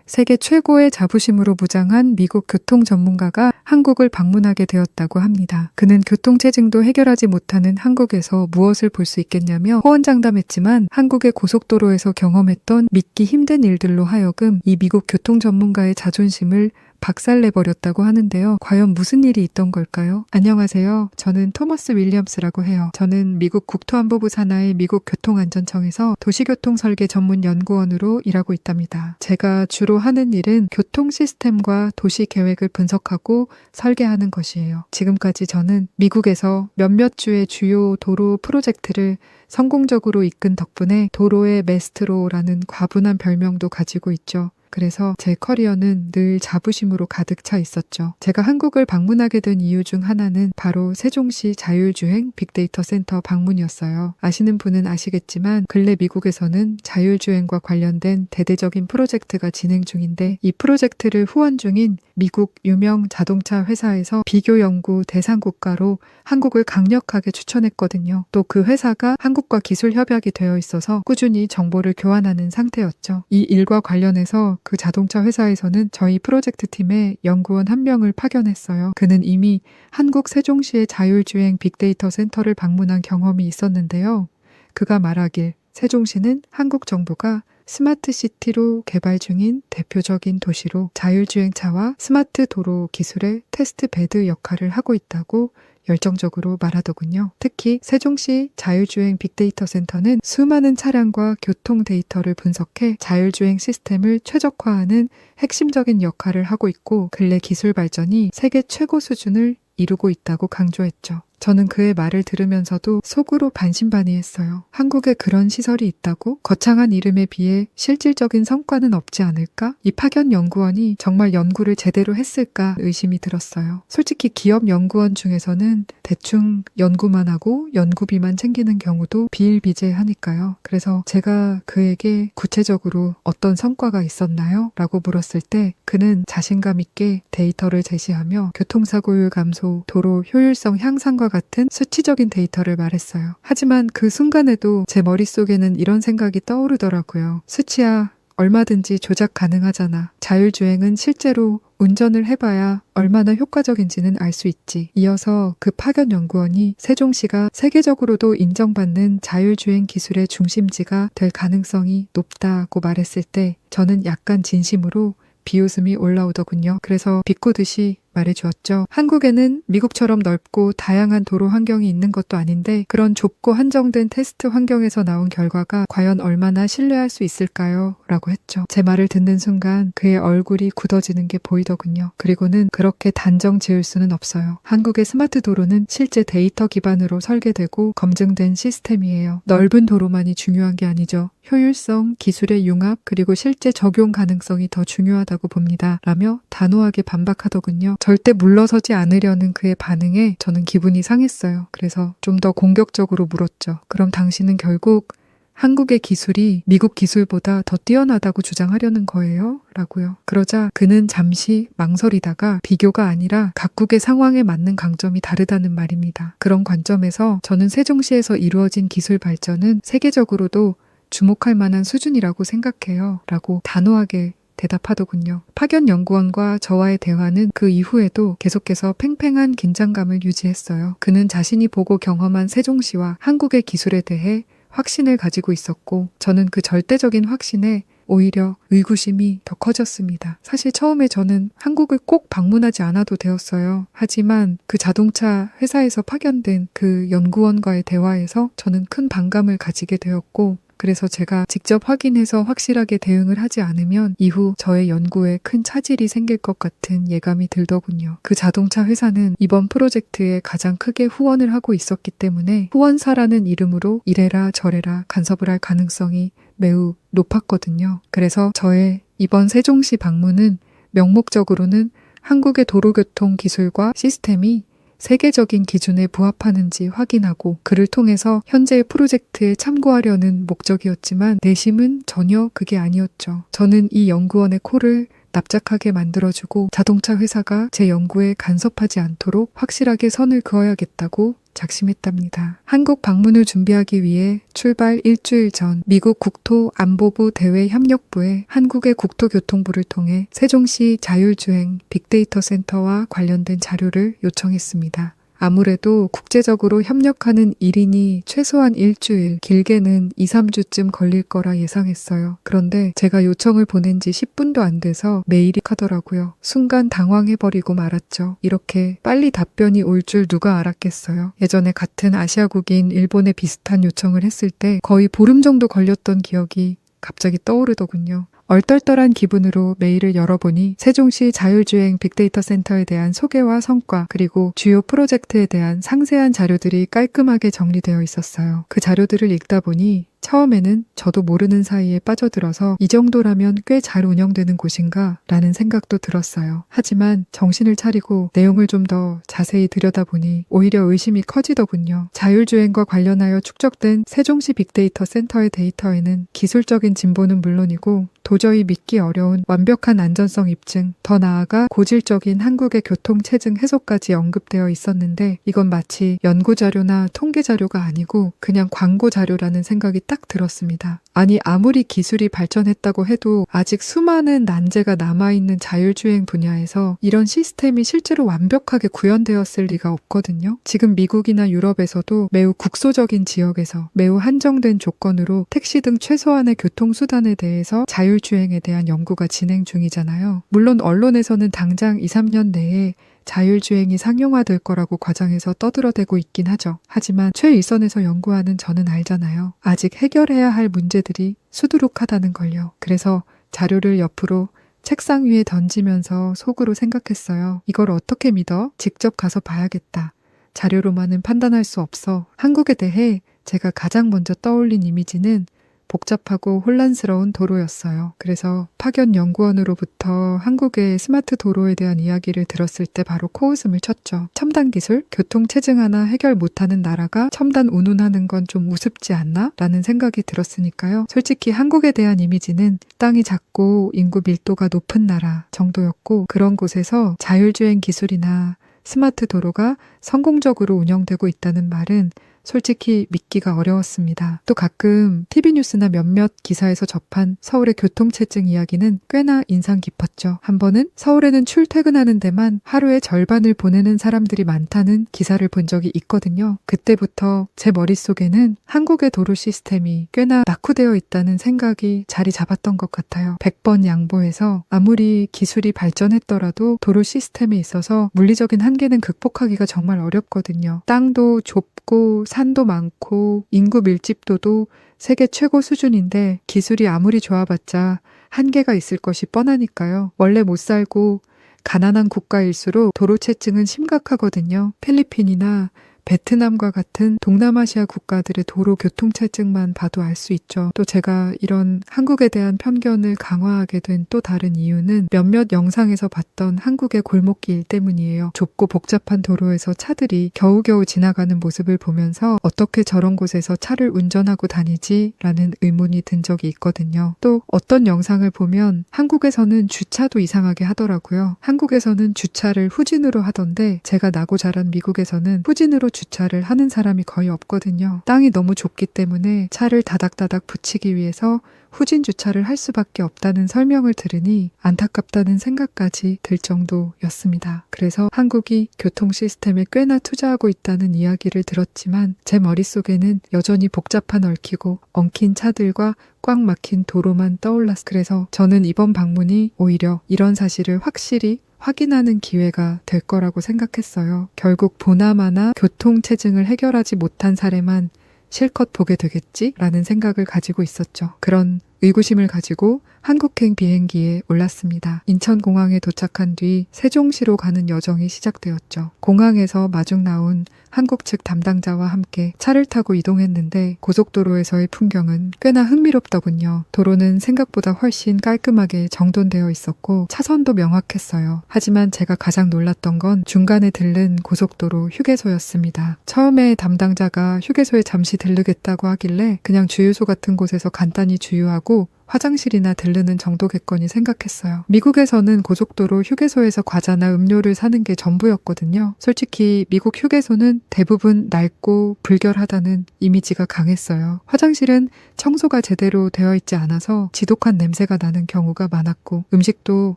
세계 최고의 자부심으로 무장한 미국 교통 전문가가 한국을 방문하게 되었다고 합니다. 그는 교통체증도 해결하지 못하는 한국에서 무엇을 볼 수 있겠냐며 호언장담했지만 한국의 고속도로에서 경험했던 믿기 힘든 일들로 하여금 이 미국 교통 전문가의 자존심을 박살내버렸다고 하는데요. 과연 무슨 일이 있던 걸까요? 안녕하세요. 저는 토머스 윌리엄스라고 해요. 저는 미국 국토안보부 산하의 미국 교통안전청에서 도시교통 설계 전문 연구원으로 일하고 있답니다. 제가 주로 하는 일은 교통 시스템과 도시 계획을 분석하고 설계하는 것이에요. 지금까지 저는 미국에서 몇몇 주의 주요 도로 프로젝트를 성공적으로 이끈 덕분에 도로의 메스트로라는 과분한 별명도 가지고 있죠. 그래서 제 커리어는 늘 자부심으로 가득 차 있었죠. 제가 한국을 방문하게 된 이유 중 하나는 바로 세종시 자율주행 빅데이터 센터 방문이었어요. 아시는 분은 아시겠지만 근래 미국에서는 자율주행과 관련된 대대적인 프로젝트가 진행 중인데 이 프로젝트를 후원 중인 미국 유명 자동차 회사에서 비교 연구 대상 국가로 한국을 강력하게 추천했거든요. 또 그 회사가 한국과 기술 협약이 되어 있어서 꾸준히 정보를 교환하는 상태였죠. 이 일과 관련해서 그 자동차 회사에서는 저희 프로젝트 팀에 연구원 한 명을 파견했어요. 그는 이미 한국 세종시의 자율주행 빅데이터 센터를 방문한 경험이 있었는데요. 그가 말하길 세종시는 한국 정부가 스마트 시티로 개발 중인 대표적인 도시로 자율주행차와 스마트 도로 기술의 테스트 베드 역할을 하고 있다고 열정적으로 말하더군요. 특히 세종시 자율주행 빅데이터 센터는 수많은 차량과 교통 데이터를 분석해 자율주행 시스템을 최적화하는 핵심적인 역할을 하고 있고 근래 기술 발전이 세계 최고 수준을 이루고 있다고 강조했죠. 저는 그의 말을 들으면서도 속으로 반신반의했어요. 한국에 그런 시설이 있다고? 거창한 이름에 비해 실질적인 성과는 없지 않을까? 이 파견 연구원이 정말 연구를 제대로 했을까 의심이 들었어요. 솔직히 기업 연구원 중에서는 대충 연구만 하고 연구비만 챙기는 경우도 비일비재하니까요. 그래서 제가 그에게 구체적으로 어떤 성과가 있었나요? 라고 물었을 때 그는 자신감 있게 데이터를 제시하며 교통사고율 감소, 도로 효율성 향상과 같은 수치적인 데이터를 말했어요. 하지만 그 순간에도 제 머릿속에는 이런 생각이 떠오르더라고요. 수치야, 얼마든지 조작 가능하잖아. 자율주행은 실제로 운전을 해봐야 얼마나 효과적인지는 알 수 있지. 이어서 그 파견 연구원이 세종시가 세계적으로도 인정받는 자율주행 기술의 중심지가 될 가능성이 높다고 말했을 때 저는 약간 진심으로 비웃음이 올라오더군요. 그래서 비꼬듯이 말해주었죠. 한국에는 미국처럼 넓고 다양한 도로 환경이 있는 것도 아닌데 그런 좁고 한정된 테스트 환경에서 나온 결과가 과연 얼마나 신뢰할 수 있을까요? 라고 했죠. 제 말을 듣는 순간 그의 얼굴이 굳어지는 게 보이더군요. 그리고는 그렇게 단정 지을 수는 없어요. 한국의 스마트 도로는 실제 데이터 기반으로 설계되고 검증된 시스템이에요. 넓은 도로만이 중요한 게 아니죠. 효율성, 기술의 융합, 그리고 실제 적용 가능성이 더 중요하다고 봅니다. 라며 단호하게 반박하더군요. 절대 물러서지 않으려는 그의 반응에 저는 기분이 상했어요. 그래서 좀 더 공격적으로 물었죠. 그럼 당신은 결국 한국의 기술이 미국 기술보다 더 뛰어나다고 주장하려는 거예요? 라고요. 그러자 그는 잠시 망설이다가 비교가 아니라 각국의 상황에 맞는 강점이 다르다는 말입니다. 그런 관점에서 저는 세종시에서 이루어진 기술 발전은 세계적으로도 주목할 만한 수준이라고 생각해요. 라고 단호하게 대답하더군요. 파견 연구원과 저와의 대화는 그 이후에도 계속해서 팽팽한 긴장감을 유지했어요. 그는 자신이 보고 경험한 세종시와 한국의 기술에 대해 확신을 가지고 있었고 저는 그 절대적인 확신에 오히려 의구심이 더 커졌습니다. 사실 처음에 저는 한국을 꼭 방문하지 않아도 되었어요. 하지만 그 자동차 회사에서 파견된 그 연구원과의 대화에서 저는 큰 반감을 가지게 되었고 그래서 제가 직접 확인해서 확실하게 대응을 하지 않으면 이후 저의 연구에 큰 차질이 생길 것 같은 예감이 들더군요. 그 자동차 회사는 이번 프로젝트에 가장 크게 후원을 하고 있었기 때문에 후원사라는 이름으로 이래라 저래라 간섭을 할 가능성이 매우 높았거든요. 그래서 저의 이번 세종시 방문은 명목적으로는 한국의 도로교통 기술과 시스템이 세계적인 기준에 부합하는지 확인하고 그를 통해서 현재의 프로젝트에 참고하려는 목적이었지만 내심은 전혀 그게 아니었죠. 저는 이 연구원의 콜을 납작하게 만들어주고 자동차 회사가 제 연구에 간섭하지 않도록 확실하게 선을 그어야겠다고 작심했답니다. 한국 방문을 준비하기 위해 출발 일주일 전 미국 국토안보부 대외협력부에 한국의 국토교통부를 통해 세종시 자율주행 빅데이터 센터와 관련된 자료를 요청했습니다. 아무래도 국제적으로 협력하는 일이니 최소한 일주일, 길게는 2, 3주쯤 걸릴 거라 예상했어요. 그런데 제가 요청을 보낸 지 10분도 안 돼서 메일이 하더라고요. 순간 당황해버리고 말았죠. 이렇게 빨리 답변이 올 줄 누가 알았겠어요. 예전에 같은 아시아국인 일본에 비슷한 요청을 했을 때 거의 보름 정도 걸렸던 기억이 갑자기 떠오르더군요. 얼떨떨한 기분으로 메일을 열어보니 세종시 자율주행 빅데이터 센터에 대한 소개와 성과 그리고 주요 프로젝트에 대한 상세한 자료들이 깔끔하게 정리되어 있었어요. 그 자료들을 읽다 보니 처음에는 저도 모르는 사이에 빠져들어서 이 정도라면 꽤 잘 운영되는 곳인가 라는 생각도 들었어요. 하지만 정신을 차리고 내용을 좀 더 자세히 들여다보니 오히려 의심이 커지더군요. 자율주행과 관련하여 축적된 세종시 빅데이터 센터의 데이터에는 기술적인 진보는 물론이고 도저히 믿기 어려운 완벽한 안전성 입증, 더 나아가 고질적인 한국의 교통체증 해소까지 언급되어 있었는데 이건 마치 연구자료나 통계자료가 아니고 그냥 광고자료라는 생각이 딱 들었습니다. 아니 아무리 기술이 발전했다고 해도 아직 수많은 난제가 남아있는 자율주행 분야에서 이런 시스템이 실제로 완벽하게 구현되었을 리가 없거든요. 지금 미국이나 유럽에서도 매우 국소적인 지역에서 매우 한정된 조건으로 택시 등 최소한의 교통수단에 대해서 자율주행에 대한 연구가 진행 중이잖아요. 물론 언론에서는 당장 2, 3년 내에 자율주행이 상용화될 거라고 과장해서 떠들어대고 있긴 하죠. 하지만 최일선에서 연구하는 저는 알잖아요. 아직 해결해야 할 문제들이 수두룩하다는 걸요. 그래서 자료를 옆으로 책상 위에 던지면서 속으로 생각했어요. 이걸 어떻게 믿어? 직접 가서 봐야겠다. 자료로만은 판단할 수 없어. 한국에 대해 제가 가장 먼저 떠올린 이미지는 복잡하고 혼란스러운 도로였어요. 그래서 파견 연구원으로부터 한국의 스마트 도로에 대한 이야기를 들었을 때 바로 코웃음을 쳤죠. 첨단 기술, 교통 체증 하나 해결 못하는 나라가 첨단 운운하는 건 좀 우습지 않나? 라는 생각이 들었으니까요. 솔직히 한국에 대한 이미지는 땅이 작고 인구 밀도가 높은 나라 정도였고, 그런 곳에서 자율주행 기술이나 스마트 도로가 성공적으로 운영되고 있다는 말은 솔직히 믿기가 어려웠습니다. 또 가끔 TV 뉴스나 몇몇 기사에서 접한 서울의 교통체증 이야기는 꽤나 인상 깊었죠. 한 번은 서울에는 출퇴근하는 데만 하루의 절반을 보내는 사람들이 많다는 기사를 본 적이 있거든요. 그때부터 제 머릿속에는 한국의 도로 시스템이 꽤나 낙후되어 있다는 생각이 자리 잡았던 것 같아요. 100번 양보해서 아무리 기술이 발전했더라도 도로 시스템에 있어서 물리적인 한계는 극복하기가 정말 어렵거든요. 땅도 좁고 산도 많고 인구 밀집도도 세계 최고 수준인데 기술이 아무리 좋아봤자 한계가 있을 것이 뻔하니까요. 원래 못 살고 가난한 국가일수록 도로체증은 심각하거든요. 필리핀이나 베트남과 같은 동남아시아 국가들의 도로 교통체증만 봐도 알 수 있죠. 또 제가 이런 한국에 대한 편견을 강화하게 된 또 다른 이유는 몇몇 영상에서 봤던 한국의 골목길 때문이에요. 좁고 복잡한 도로에서 차들이 겨우겨우 지나가는 모습을 보면서 어떻게 저런 곳에서 차를 운전하고 다니지? 라는 의문이 든 적이 있거든요. 또 어떤 영상을 보면 한국에서는 주차도 이상하게 하더라고요. 한국에서는 주차를 후진으로 하던데 제가 나고 자란 미국에서는 후진으로 주차를 하는 사람이 거의 없거든요. 땅이 너무 좁기 때문에 차를 다닥다닥 붙이기 위해서 후진 주차를 할 수밖에 없다는 설명을 들으니 안타깝다는 생각까지 들 정도였습니다. 그래서 한국이 교통 시스템에 꽤나 투자하고 있다는 이야기를 들었지만 제 머릿속에는 여전히 복잡한 얽히고 엉킨 차들과 꽉 막힌 도로만 떠올랐어요. 그래서 저는 이번 방문이 오히려 이런 사실을 확실히 확인하는 기회가 될 거라고 생각했어요. 결국 보나마나 교통체증을 해결하지 못한 사례만 실컷 보게 되겠지라는 생각을 가지고 있었죠. 그런 의구심을 가지고 한국행 비행기에 올랐습니다. 인천공항에 도착한 뒤 세종시로 가는 여정이 시작되었죠. 공항에서 마중 나온 한국 측 담당자와 함께 차를 타고 이동했는데 고속도로에서의 풍경은 꽤나 흥미롭더군요. 도로는 생각보다 훨씬 깔끔하게 정돈되어 있었고 차선도 명확했어요. 하지만 제가 가장 놀랐던 건 중간에 들른 고속도로 휴게소였습니다. 처음에 담당자가 휴게소에 잠시 들르겠다고 하길래 그냥 주유소 같은 곳에서 간단히 주유하고 화장실이나 들르는 정도겠거니 생각했어요. 미국에서는 고속도로 휴게소에서 과자나 음료를 사는 게 전부였거든요. 솔직히 미국 휴게소는 대부분 낡고 불결하다는 이미지가 강했어요. 화장실은 청소가 제대로 되어 있지 않아서 지독한 냄새가 나는 경우가 많았고 음식도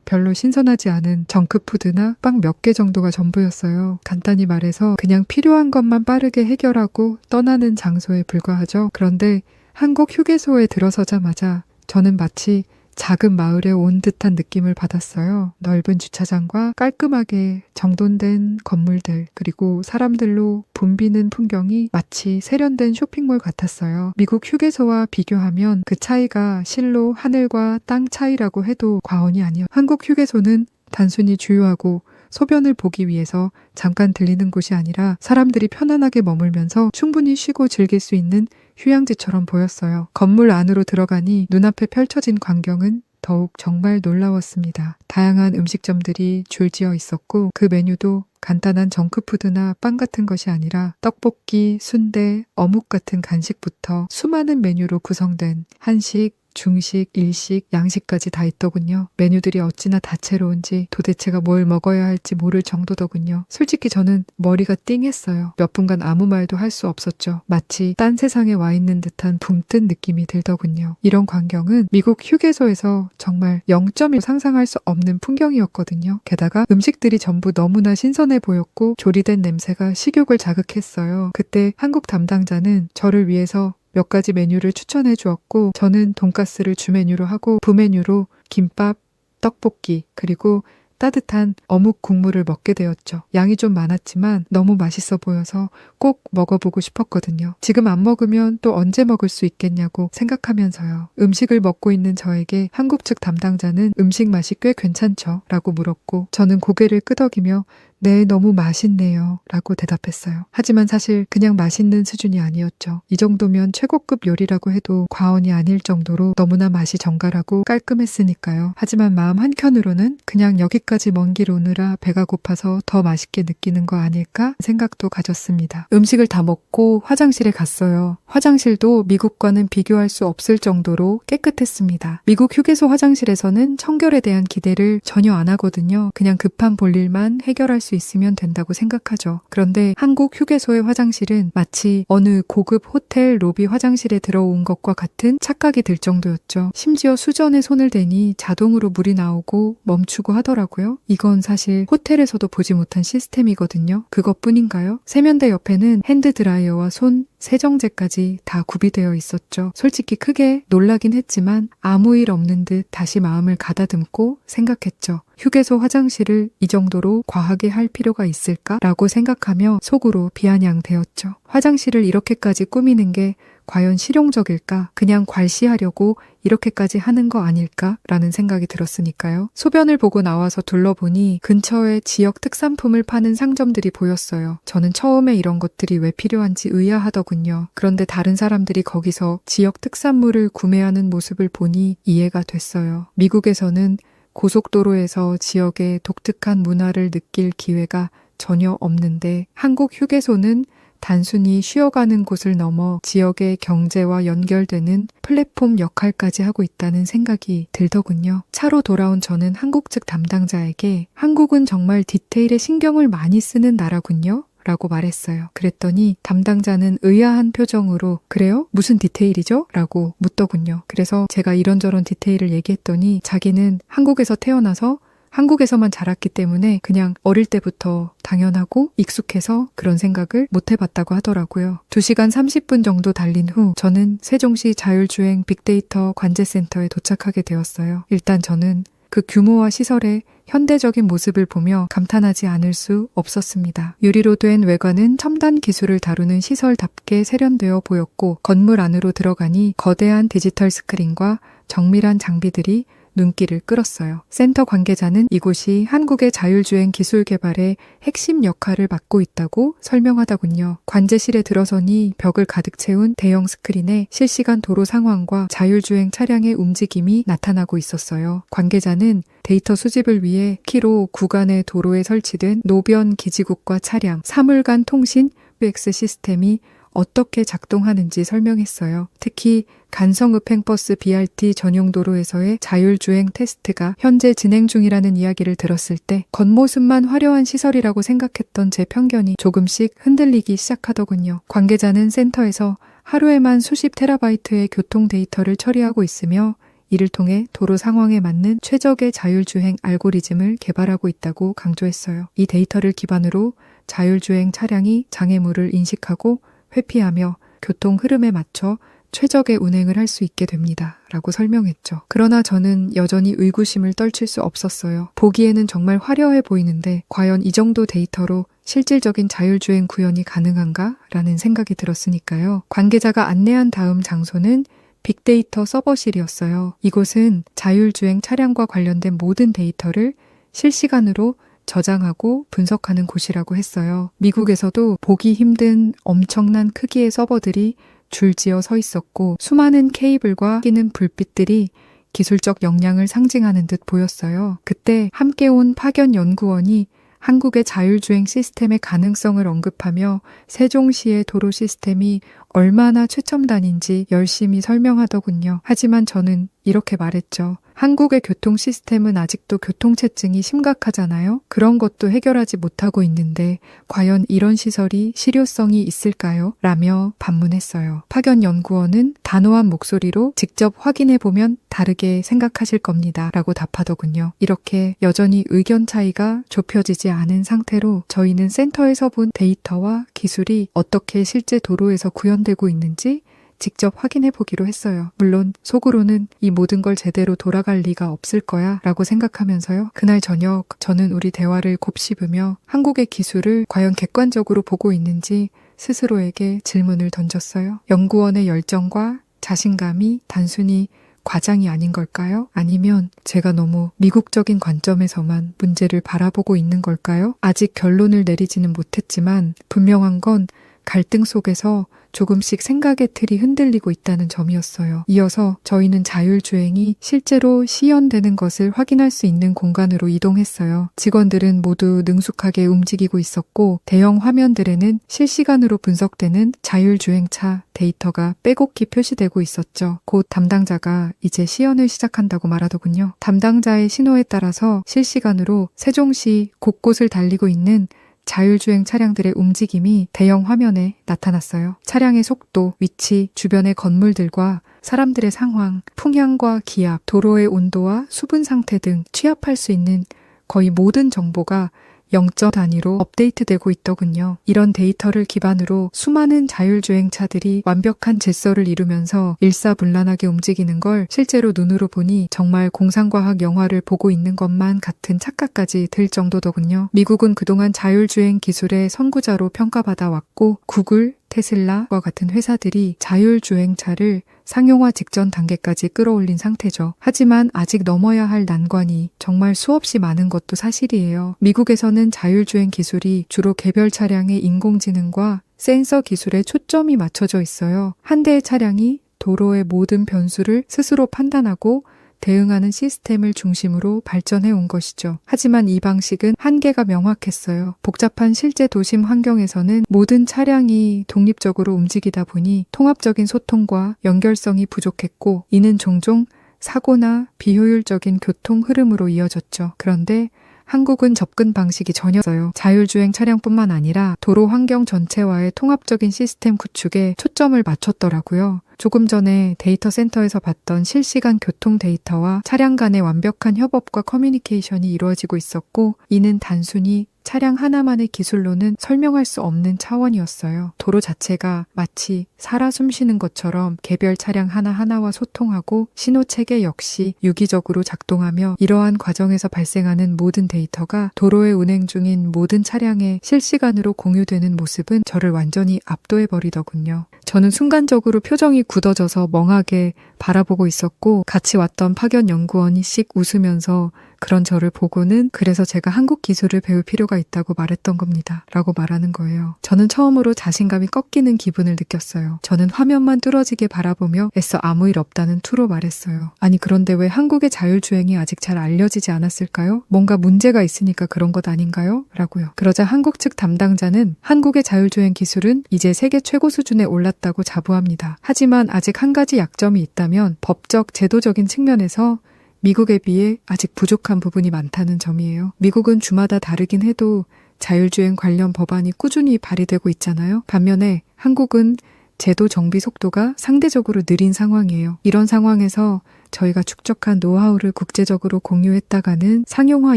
별로 신선하지 않은 정크푸드나 빵 몇 개 정도가 전부였어요. 간단히 말해서 그냥 필요한 것만 빠르게 해결하고 떠나는 장소에 불과하죠. 그런데 한국 휴게소에 들어서자마자 저는 마치 작은 마을에 온 듯한 느낌을 받았어요. 넓은 주차장과 깔끔하게 정돈된 건물들, 그리고 사람들로 붐비는 풍경이 마치 세련된 쇼핑몰 같았어요. 미국 휴게소와 비교하면 그 차이가 실로 하늘과 땅 차이라고 해도 과언이 아니에요. 한국 휴게소는 단순히 주유하고 소변을 보기 위해서 잠깐 들리는 곳이 아니라 사람들이 편안하게 머물면서 충분히 쉬고 즐길 수 있는 휴양지처럼 보였어요. 건물 안으로 들어가니 눈앞에 펼쳐진 광경은 더욱 정말 놀라웠습니다. 다양한 음식점들이 줄지어 있었고 그 메뉴도 간단한 정크푸드나 빵 같은 것이 아니라 떡볶이, 순대, 어묵 같은 간식부터 수많은 메뉴로 구성된 한식, 중식, 일식, 양식까지 다 있더군요. 메뉴들이 어찌나 다채로운지 도대체가 뭘 먹어야 할지 모를 정도더군요. 솔직히 저는 머리가 띵했어요. 몇 분간 아무 말도 할 수 없었죠. 마치 딴 세상에 와 있는 듯한 붕뜬 느낌이 들더군요. 이런 광경은 미국 휴게소에서 정말 0.1 상상할 수 없는 풍경이었거든요. 게다가 음식들이 전부 너무나 신선해 보였고 조리된 냄새가 식욕을 자극했어요. 그때 한국 담당자는 저를 위해서 몇 가지 메뉴를 추천해 주었고 저는 돈가스를 주 메뉴로 하고 부메뉴로 김밥, 떡볶이, 그리고 따뜻한 어묵 국물을 먹게 되었죠. 양이 좀 많았지만 너무 맛있어 보여서 꼭 먹어보고 싶었거든요. 지금 안 먹으면 또 언제 먹을 수 있겠냐고 생각하면서요. 음식을 먹고 있는 저에게 한국 측 담당자는 음식 맛이 꽤 괜찮죠? 라고 물었고 저는 고개를 끄덕이며 네, 너무 맛있네요. 라고 대답했어요. 하지만 사실 그냥 맛있는 수준이 아니었죠. 이 정도면 최고급 요리라고 해도 과언이 아닐 정도로 너무나 맛이 정갈하고 깔끔했으니까요. 하지만 마음 한켠으로는 그냥 여기까지 먼 길 오느라 배가 고파서 더 맛있게 느끼는 거 아닐까 생각도 가졌습니다. 음식을 다 먹고 화장실에 갔어요. 화장실도 미국과는 비교할 수 없을 정도로 깨끗했습니다. 미국 휴게소 화장실에서는 청결에 대한 기대를 전혀 안 하거든요. 그냥 급한 볼일만 해결할 수 있으면 된다고 생각하죠. 그런데 한국 휴게소의 화장실은 마치 어느 고급 호텔 로비 화장실에 들어온 것과 같은 착각이 들 정도였죠. 심지어 수전에 손을 대니 자동으로 물이 나오고 멈추고 하더라고요. 이건 사실 호텔에서도 보지 못한 시스템이거든요. 그것뿐인가요? 세면대 옆에는 핸드드라이어와 손 세정제까지 다 구비되어 있었죠. 솔직히 크게 놀라긴 했지만 아무 일 없는 듯 다시 마음을 가다듬고 생각했죠. 휴게소 화장실을 이 정도로 과하게 할 필요가 있을까라고 생각하며 속으로 비아냥대었죠. 화장실을 이렇게까지 꾸미는 게 과연 실용적일까? 그냥 괄시하려고 이렇게까지 하는 거 아닐까라는 생각이 들었으니까요. 소변을 보고 나와서 둘러보니 근처에 지역 특산품을 파는 상점들이 보였어요. 저는 처음에 이런 것들이 왜 필요한지 의아하더군요. 그런데 다른 사람들이 거기서 지역 특산물을 구매하는 모습을 보니 이해가 됐어요. 미국에서는 고속도로에서 지역의 독특한 문화를 느낄 기회가 전혀 없는데 한국 휴게소는 단순히 쉬어가는 곳을 넘어 지역의 경제와 연결되는 플랫폼 역할까지 하고 있다는 생각이 들더군요. 차로 돌아온 저는 한국 측 담당자에게 한국은 정말 디테일에 신경을 많이 쓰는 나라군요. 라고 말했어요. 그랬더니 담당자는 의아한 표정으로 그래요? 무슨 디테일이죠? 라고 묻더군요. 그래서 제가 이런저런 디테일을 얘기했더니 자기는 한국에서 태어나서 한국에서만 자랐기 때문에 그냥 어릴 때부터 당연하고 익숙해서 그런 생각을 못 해봤다고 하더라고요. 2시간 30분 정도 달린 후 저는 세종시 자율주행 빅데이터 관제센터에 도착하게 되었어요. 일단 저는 그 규모와 시설의 현대적인 모습을 보며 감탄하지 않을 수 없었습니다. 유리로 된 외관은 첨단 기술을 다루는 시설답게 세련되어 보였고 건물 안으로 들어가니 거대한 디지털 스크린과 정밀한 장비들이 눈길을 끌었어요. 센터 관계자는 이곳이 한국의 자율주행 기술 개발의 핵심 역할을 맡고 있다고 설명하더군요. 관제실에 들어서니 벽을 가득 채운 대형 스크린에 실시간 도로 상황과 자율주행 차량의 움직임이 나타나고 있었어요. 관계자는 데이터 수집을 위해 키로 구간의 도로에 설치된 노변 기지국과 차량, 사물간 통신 UX 시스템이 어떻게 작동하는지 설명했어요. 특히 간성읍행버스 BRT 전용 도로에서의 자율주행 테스트가 현재 진행 중이라는 이야기를 들었을 때 겉모습만 화려한 시설이라고 생각했던 제 편견이 조금씩 흔들리기 시작하더군요. 관계자는 센터에서 하루에만 수십 테라바이트의 교통 데이터를 처리하고 있으며 이를 통해 도로 상황에 맞는 최적의 자율주행 알고리즘을 개발하고 있다고 강조했어요. 이 데이터를 기반으로 자율주행 차량이 장애물을 인식하고 회피하며 교통 흐름에 맞춰 최적의 운행을 할 수 있게 됩니다. 라고 설명했죠. 그러나 저는 여전히 의구심을 떨칠 수 없었어요. 보기에는 정말 화려해 보이는데 과연 이 정도 데이터로 실질적인 자율주행 구현이 가능한가? 라는 생각이 들었으니까요. 관계자가 안내한 다음 장소는 빅데이터 서버실이었어요. 이곳은 자율주행 차량과 관련된 모든 데이터를 실시간으로 저장하고 분석하는 곳이라고 했어요. 미국에서도 보기 힘든 엄청난 크기의 서버들이 줄지어 서 있었고 수많은 케이블과 끼는 불빛들이 기술적 역량을 상징하는 듯 보였어요. 그때 함께 온 파견 연구원이 한국의 자율주행 시스템의 가능성을 언급하며 세종시의 도로 시스템이 얼마나 최첨단인지 열심히 설명하더군요. 하지만 저는 이렇게 말했죠. 한국의 교통 시스템은 아직도 교통체증이 심각하잖아요. 그런 것도 해결하지 못하고 있는데 과연 이런 시설이 실효성이 있을까요? 라며 반문했어요. 파견 연구원은 단호한 목소리로 직접 확인해보면 다르게 생각하실 겁니다. 라고 답하더군요. 이렇게 여전히 의견 차이가 좁혀지지 않은 상태로 저희는 센터에서 본 데이터와 기술이 어떻게 실제 도로에서 구현되고 있는지 직접 확인해 보기로 했어요. 물론 속으로는 이 모든 걸 제대로 돌아갈 리가 없을 거야 라고 생각하면서요. 그날 저녁 저는 우리 대화를 곱씹으며 한국의 기술을 과연 객관적으로 보고 있는지 스스로에게 질문을 던졌어요. 연구원의 열정과 자신감이 단순히 과장이 아닌 걸까요? 아니면 제가 너무 미국적인 관점에서만 문제를 바라보고 있는 걸까요? 아직 결론을 내리지는 못했지만 분명한 건 갈등 속에서 조금씩 생각의 틀이 흔들리고 있다는 점이었어요. 이어서 저희는 자율주행이 실제로 시연되는 것을 확인할 수 있는 공간으로 이동했어요. 직원들은 모두 능숙하게 움직이고 있었고 대형 화면들에는 실시간으로 분석되는 자율주행차 데이터가 빼곡히 표시되고 있었죠. 곧 담당자가 이제 시연을 시작한다고 말하더군요. 담당자의 신호에 따라서 실시간으로 세종시 곳곳을 달리고 있는 자율주행 차량들의 움직임이 대형 화면에 나타났어요. 차량의 속도, 위치, 주변의 건물들과 사람들의 상황, 풍향과 기압, 도로의 온도와 수분 상태 등 취합할 수 있는 거의 모든 정보가 0점 단위로 업데이트되고 있더군요. 이런 데이터를 기반으로 수많은 자율주행차들이 완벽한 질서를 이루면서 일사불란하게 움직이는 걸 실제로 눈으로 보니 정말 공상과학 영화를 보고 있는 것만 같은 착각까지 들 정도더군요. 미국은 그동안 자율주행 기술의 선구자로 평가받아 왔고 구글, 테슬라와 같은 회사들이 자율주행차를 상용화 직전 단계까지 끌어올린 상태죠. 하지만 아직 넘어야 할 난관이 정말 수없이 많은 것도 사실이에요. 미국에서는 자율주행 기술이 주로 개별 차량의 인공지능과 센서 기술에 초점이 맞춰져 있어요. 한 대의 차량이 도로의 모든 변수를 스스로 판단하고 대응하는 시스템을 중심으로 발전해 온 것이죠. 하지만 이 방식은 한계가 명확했어요. 복잡한 실제 도심 환경에서는 모든 차량이 독립적으로 움직이다 보니 통합적인 소통과 연결성이 부족했고 이는 종종 사고나 비효율적인 교통 흐름으로 이어졌죠. 그런데 한국은 접근 방식이 전혀어요. 자율주행 차량뿐만 아니라 도로 환경 전체와의 통합적인 시스템 구축에 초점을 맞췄더라고요. 조금 전에 데이터 센터에서 봤던 실시간 교통 데이터와 차량 간의 완벽한 협업과 커뮤니케이션이 이루어지고 있었고 이는 단순히 차량 하나만의 기술로는 설명할 수 없는 차원이었어요. 도로 자체가 마치 살아 숨쉬는 것처럼 개별 차량 하나하나와 소통하고 신호체계 역시 유기적으로 작동하며 이러한 과정에서 발생하는 모든 데이터가 도로에 운행 중인 모든 차량에 실시간으로 공유되는 모습은 저를 완전히 압도해버리더군요. 저는 순간적으로 표정이 굳어져서 멍하게 바라보고 있었고 같이 왔던 파견 연구원이 씩 웃으면서 그런 저를 보고는 그래서 제가 한국 기술을 배울 필요가 있다고 말했던 겁니다. 라고 말하는 거예요. 저는 처음으로 자신감이 꺾이는 기분을 느꼈어요. 저는 화면만 뚫어지게 바라보며 애써 아무 일 없다는 투로 말했어요. 아니 그런데 왜 한국의 자율주행이 아직 잘 알려지지 않았을까요? 뭔가 문제가 있으니까 그런 것 아닌가요? 라고요. 그러자 한국 측 담당자는 한국의 자율주행 기술은 이제 세계 최고 수준에 올랐다고 자부합니다. 하지만 아직 한 가지 약점이 있다면 법적, 제도적인 측면에서 미국에 비해 아직 부족한 부분이 많다는 점이에요. 미국은 주마다 다르긴 해도 자율주행 관련 법안이 꾸준히 발의되고 있잖아요. 반면에 한국은 제도 정비 속도가 상대적으로 느린 상황이에요. 이런 상황에서 저희가 축적한 노하우를 국제적으로 공유했다가는 상용화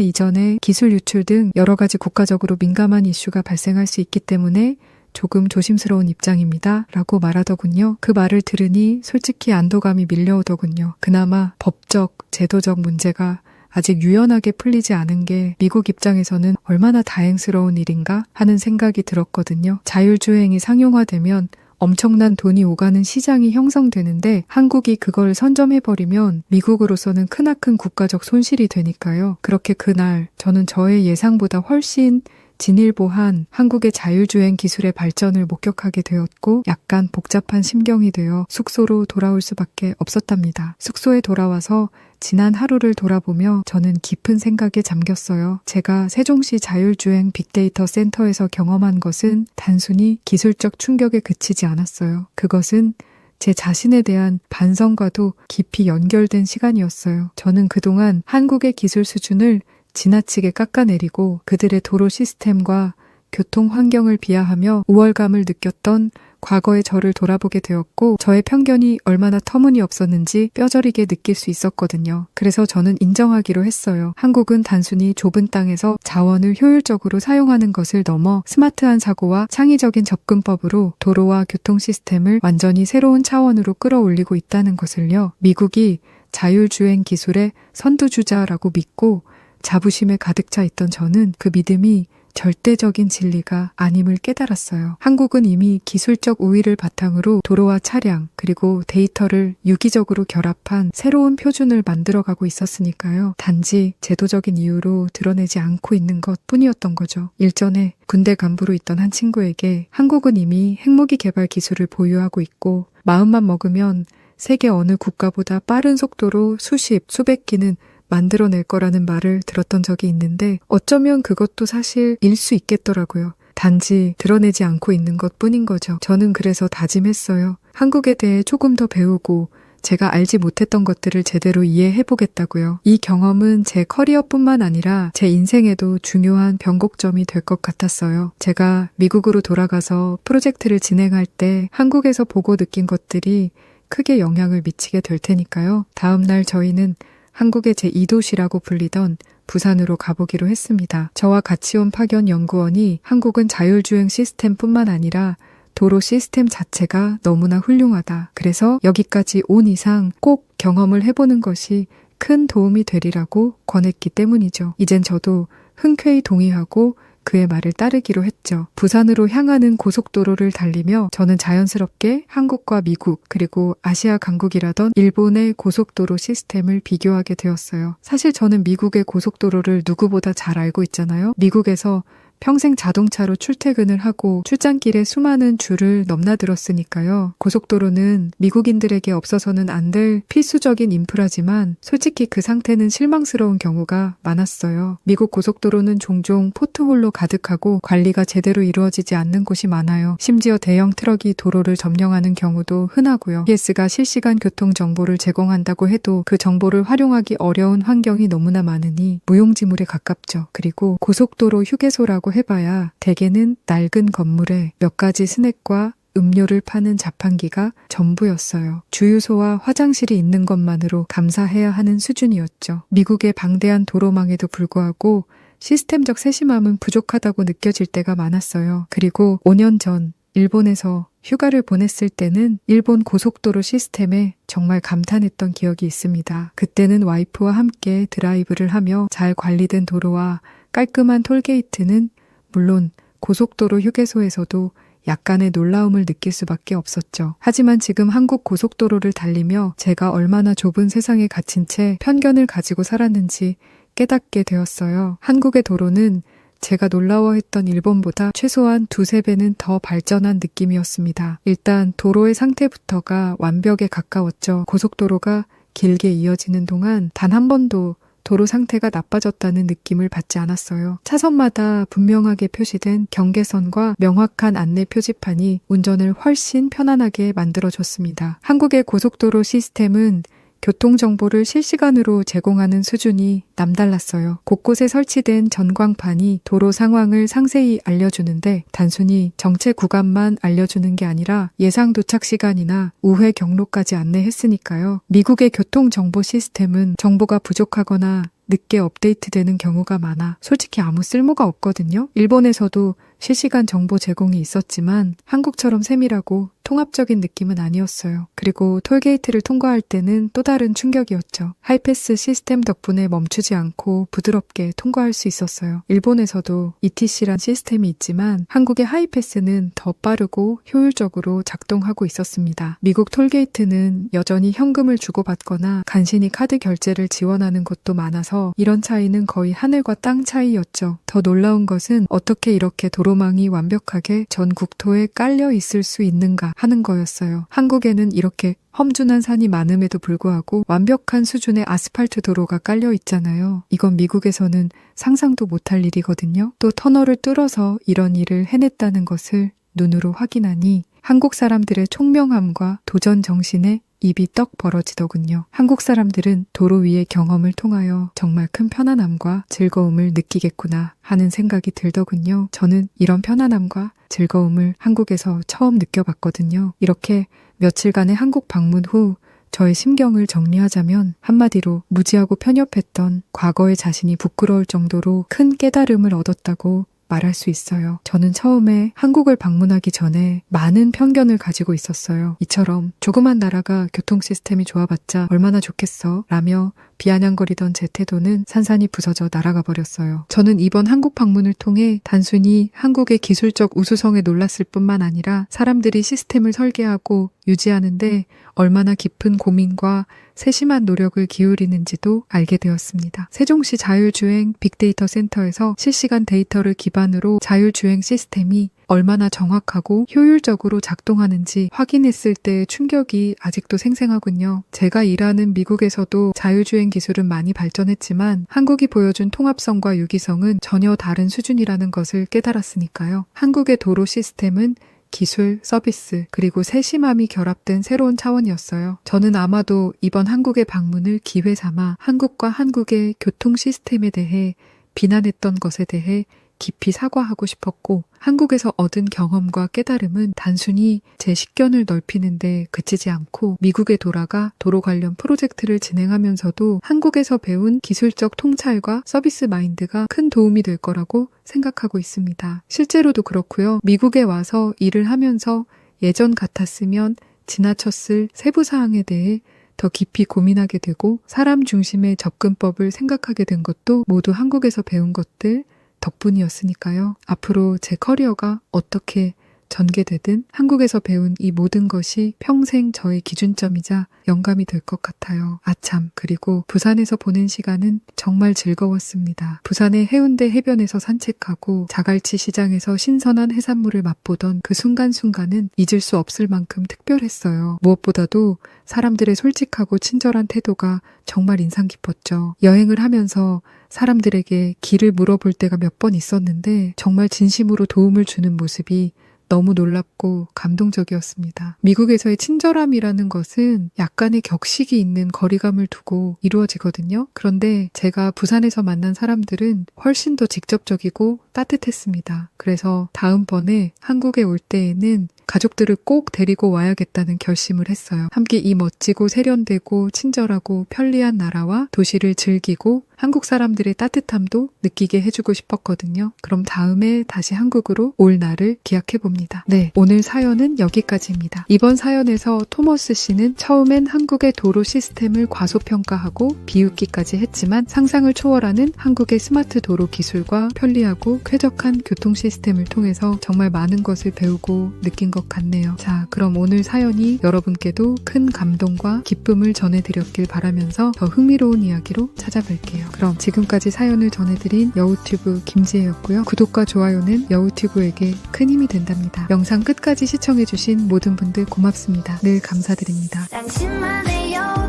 이전에 기술 유출 등 여러 가지 국가적으로 민감한 이슈가 발생할 수 있기 때문에 조금 조심스러운 입장입니다. 라고 말하더군요. 그 말을 들으니 솔직히 안도감이 밀려오더군요. 그나마 법적, 제도적 문제가 아직 유연하게 풀리지 않은 게 미국 입장에서는 얼마나 다행스러운 일인가 하는 생각이 들었거든요. 자율주행이 상용화되면 엄청난 돈이 오가는 시장이 형성되는데 한국이 그걸 선점해버리면 미국으로서는 크나큰 국가적 손실이 되니까요. 그렇게 그날 저는 저의 예상보다 훨씬 진일보한 한국의 자율주행 기술의 발전을 목격하게 되었고 약간 복잡한 심경이 되어 숙소로 돌아올 수밖에 없었답니다. 숙소에 돌아와서 지난 하루를 돌아보며 저는 깊은 생각에 잠겼어요. 제가 세종시 자율주행 빅데이터 센터에서 경험한 것은 단순히 기술적 충격에 그치지 않았어요. 그것은 제 자신에 대한 반성과도 깊이 연결된 시간이었어요. 저는 그동안 한국의 기술 수준을 지나치게 깎아내리고 그들의 도로 시스템과 교통 환경을 비하하며 우월감을 느꼈던 과거의 저를 돌아보게 되었고 저의 편견이 얼마나 터무니없었는지 뼈저리게 느낄 수 있었거든요. 그래서 저는 인정하기로 했어요. 한국은 단순히 좁은 땅에서 자원을 효율적으로 사용하는 것을 넘어 스마트한 사고와 창의적인 접근법으로 도로와 교통 시스템을 완전히 새로운 차원으로 끌어올리고 있다는 것을요. 미국이 자율주행 기술의 선두주자라고 믿고 자부심에 가득 차 있던 저는 그 믿음이 절대적인 진리가 아님을 깨달았어요. 한국은 이미 기술적 우위를 바탕으로 도로와 차량 그리고 데이터를 유기적으로 결합한 새로운 표준을 만들어가고 있었으니까요. 단지 제도적인 이유로 드러내지 않고 있는 것 뿐이었던 거죠. 일전에 군대 간부로 있던 한 친구에게 한국은 이미 핵무기 개발 기술을 보유하고 있고 마음만 먹으면 세계 어느 국가보다 빠른 속도로 수십, 수백 기는 만들어낼 거라는 말을 들었던 적이 있는데 어쩌면 그것도 사실일 수 있겠더라고요. 단지 드러내지 않고 있는 것 뿐인 거죠. 저는 그래서 다짐했어요. 한국에 대해 조금 더 배우고 제가 알지 못했던 것들을 제대로 이해해보겠다고요. 이 경험은 제 커리어뿐만 아니라 제 인생에도 중요한 변곡점이 될 것 같았어요. 제가 미국으로 돌아가서 프로젝트를 진행할 때 한국에서 보고 느낀 것들이 크게 영향을 미치게 될 테니까요. 다음 날 저희는 한국의 제2도시라고 불리던 부산으로 가보기로 했습니다. 저와 같이 온 파견 연구원이 한국은 자율주행 시스템뿐만 아니라 도로 시스템 자체가 너무나 훌륭하다. 그래서 여기까지 온 이상 꼭 경험을 해보는 것이 큰 도움이 되리라고 권했기 때문이죠. 이젠 저도 흔쾌히 동의하고 그의 말을 따르기로 했죠. 부산으로 향하는 고속도로를 달리며 저는 자연스럽게 한국과 미국 그리고 아시아 강국이라던 일본의 고속도로 시스템을 비교하게 되었어요. 사실 저는 미국의 고속도로를 누구보다 잘 알고 있잖아요. 미국에서 평생 자동차로 출퇴근을 하고 출장길에 수많은 줄을 넘나들었으니까요. 고속도로는 미국인들에게 없어서는 안 될 필수적인 인프라지만 솔직히 그 상태는 실망스러운 경우가 많았어요. 미국 고속도로는 종종 포트홀로 가득하고 관리가 제대로 이루어지지 않는 곳이 많아요. 심지어 대형 트럭이 도로를 점령하는 경우도 흔하고요. GPS가 실시간 교통 정보를 제공한다고 해도 그 정보를 활용하기 어려운 환경이 너무나 많으니 무용지물에 가깝죠. 그리고 고속도로 휴게소라고 해봐야 대개는 낡은 건물에 몇 가지 스낵과 음료를 파는 자판기가 전부였어요. 주유소와 화장실이 있는 것만으로 감사해야 하는 수준이었죠. 미국의 방대한 도로망에도 불구하고 시스템적 세심함은 부족하다고 느껴질 때가 많았어요. 그리고 5년 전 일본에서 휴가를 보냈을 때는 일본 고속도로 시스템에 정말 감탄했던 기억이 있습니다. 그때는 와이프와 함께 드라이브를 하며 잘 관리된 도로와 깔끔한 톨게이트는 물론 고속도로 휴게소에서도 약간의 놀라움을 느낄 수밖에 없었죠. 하지만 지금 한국 고속도로를 달리며 제가 얼마나 좁은 세상에 갇힌 채 편견을 가지고 살았는지 깨닫게 되었어요. 한국의 도로는 제가 놀라워했던 일본보다 최소한 2~3배는 더 발전한 느낌이었습니다. 일단 도로의 상태부터가 완벽에 가까웠죠. 고속도로가 길게 이어지는 동안 단 한 번도 도로 상태가 나빠졌다는 느낌을 받지 않았어요. 차선마다 분명하게 표시된 경계선과 명확한 안내 표지판이 운전을 훨씬 편안하게 만들어줬습니다. 한국의 고속도로 시스템은 교통정보를 실시간으로 제공하는 수준이 남달랐어요. 곳곳에 설치된 전광판이 도로 상황을 상세히 알려주는데 단순히 정체 구간만 알려주는 게 아니라 예상 도착 시간이나 우회 경로까지 안내했으니까요. 미국의 교통정보 시스템은 정보가 부족하거나 늦게 업데이트되는 경우가 많아 솔직히 아무 쓸모가 없거든요. 일본에서도 실시간 정보 제공이 있었지만 한국처럼 세밀하고 통합적인 느낌은 아니었어요. 그리고 톨게이트를 통과할 때는 또 다른 충격이었죠. 하이패스 시스템 덕분에 멈추지 않고 부드럽게 통과할 수 있었어요. 일본에서도 ETC란 시스템이 있지만 한국의 하이패스는 더 빠르고 효율적으로 작동하고 있었습니다. 미국 톨게이트는 여전히 현금을 주고받거나 간신히 카드 결제를 지원하는 곳도 많아서 이런 차이는 거의 하늘과 땅 차이였죠. 더 놀라운 것은 어떻게 이렇게 도로망이 완벽하게 전 국토에 깔려 있을 수 있는가 하는 거였어요. 한국에는 이렇게 험준한 산이 많음에도 불구하고 완벽한 수준의 아스팔트 도로가 깔려 있잖아요. 이건 미국에서는 상상도 못할 일이거든요. 또 터널을 뚫어서 이런 일을 해냈다는 것을 눈으로 확인하니 한국 사람들의 총명함과 도전 정신에 입이 떡 벌어지더군요. 한국 사람들은 도로 위의 경험을 통하여 정말 큰 편안함과 즐거움을 느끼겠구나 하는 생각이 들더군요. 저는 이런 편안함과 즐거움을 한국에서 처음 느껴봤거든요. 이렇게 며칠간의 한국 방문 후 저의 심경을 정리하자면 한마디로 무지하고 편협했던 과거의 자신이 부끄러울 정도로 큰 깨달음을 얻었다고 말할 수 있어요. 저는 처음에 한국을 방문하기 전에 많은 편견을 가지고 있었어요. 이처럼 조그만 나라가 교통 시스템이 좋아봤자 얼마나 좋겠어 라며 비아냥거리던 제 태도는 산산이 부서져 날아가 버렸어요. 저는 이번 한국 방문을 통해 단순히 한국의 기술적 우수성에 놀랐을 뿐만 아니라 사람들이 시스템을 설계하고 유지하는데 얼마나 깊은 고민과 세심한 노력을 기울이는지도 알게 되었습니다. 세종시 자율주행 빅데이터 센터에서 실시간 데이터를 기반으로 자율주행 시스템이 얼마나 정확하고 효율적으로 작동하는지 확인했을 때의 충격이 아직도 생생하군요. 제가 일하는 미국에서도 자율주행 기술은 많이 발전했지만 한국이 보여준 통합성과 유기성은 전혀 다른 수준이라는 것을 깨달았으니까요. 한국의 도로 시스템은 기술, 서비스, 그리고 세심함이 결합된 새로운 차원이었어요. 저는 아마도 이번 한국의 방문을 기회 삼아 한국과 한국의 교통 시스템에 대해 비난했던 것에 대해 깊이 사과하고 싶었고 한국에서 얻은 경험과 깨달음은 단순히 제 식견을 넓히는데 그치지 않고 미국에 돌아가 도로 관련 프로젝트를 진행하면서도 한국에서 배운 기술적 통찰과 서비스 마인드가 큰 도움이 될 거라고 생각하고 있습니다. 실제로도 그렇고요. 미국에 와서 일을 하면서 예전 같았으면 지나쳤을 세부 사항에 대해 더 깊이 고민하게 되고 사람 중심의 접근법을 생각하게 된 것도 모두 한국에서 배운 것들 덕분이었으니까요. 앞으로 제 커리어가 어떻게 전개되든 한국에서 배운 이 모든 것이 평생 저의 기준점이자 영감이 될 것 같아요. 아참, 그리고 부산에서 보낸 시간은 정말 즐거웠습니다. 부산의 해운대 해변에서 산책하고 자갈치 시장에서 신선한 해산물을 맛보던 그 순간순간은 잊을 수 없을 만큼 특별했어요. 무엇보다도 사람들의 솔직하고 친절한 태도가 정말 인상 깊었죠. 여행을 하면서 사람들에게 길을 물어볼 때가 몇 번 있었는데 정말 진심으로 도움을 주는 모습이 너무 놀랍고 감동적이었습니다. 미국에서의 친절함이라는 것은 약간의 격식이 있는 거리감을 두고 이루어지거든요. 그런데 제가 부산에서 만난 사람들은 훨씬 더 직접적이고 따뜻했습니다. 그래서 다음번에 한국에 올 때에는 가족들을 꼭 데리고 와야겠다는 결심을 했어요. 함께 이 멋지고 세련되고 친절하고 편리한 나라와 도시를 즐기고 한국 사람들의 따뜻함도 느끼게 해주고 싶었거든요. 그럼 다음에 다시 한국으로 올 날을 기약해봅니다. 네, 오늘 사연은 여기까지입니다. 이번 사연에서 토머스 씨는 처음엔 한국의 도로 시스템을 과소평가하고 비웃기까지 했지만 상상을 초월하는 한국의 스마트 도로 기술과 편리하고 쾌적한 교통 시스템을 통해서 정말 많은 것을 배우고 느낀 것 같네요. 자, 그럼 오늘 사연이 여러분께도 큰 감동과 기쁨을 전해드렸길 바라면서 더 흥미로운 이야기로 찾아뵐게요. 그럼 지금까지 사연을 전해드린 여우튜브 김지혜였고요. 구독과 좋아요는 여우튜브에게 큰 힘이 된답니다. 영상 끝까지 시청해주신 모든 분들 고맙습니다. 늘 감사드립니다. 당신만의 여우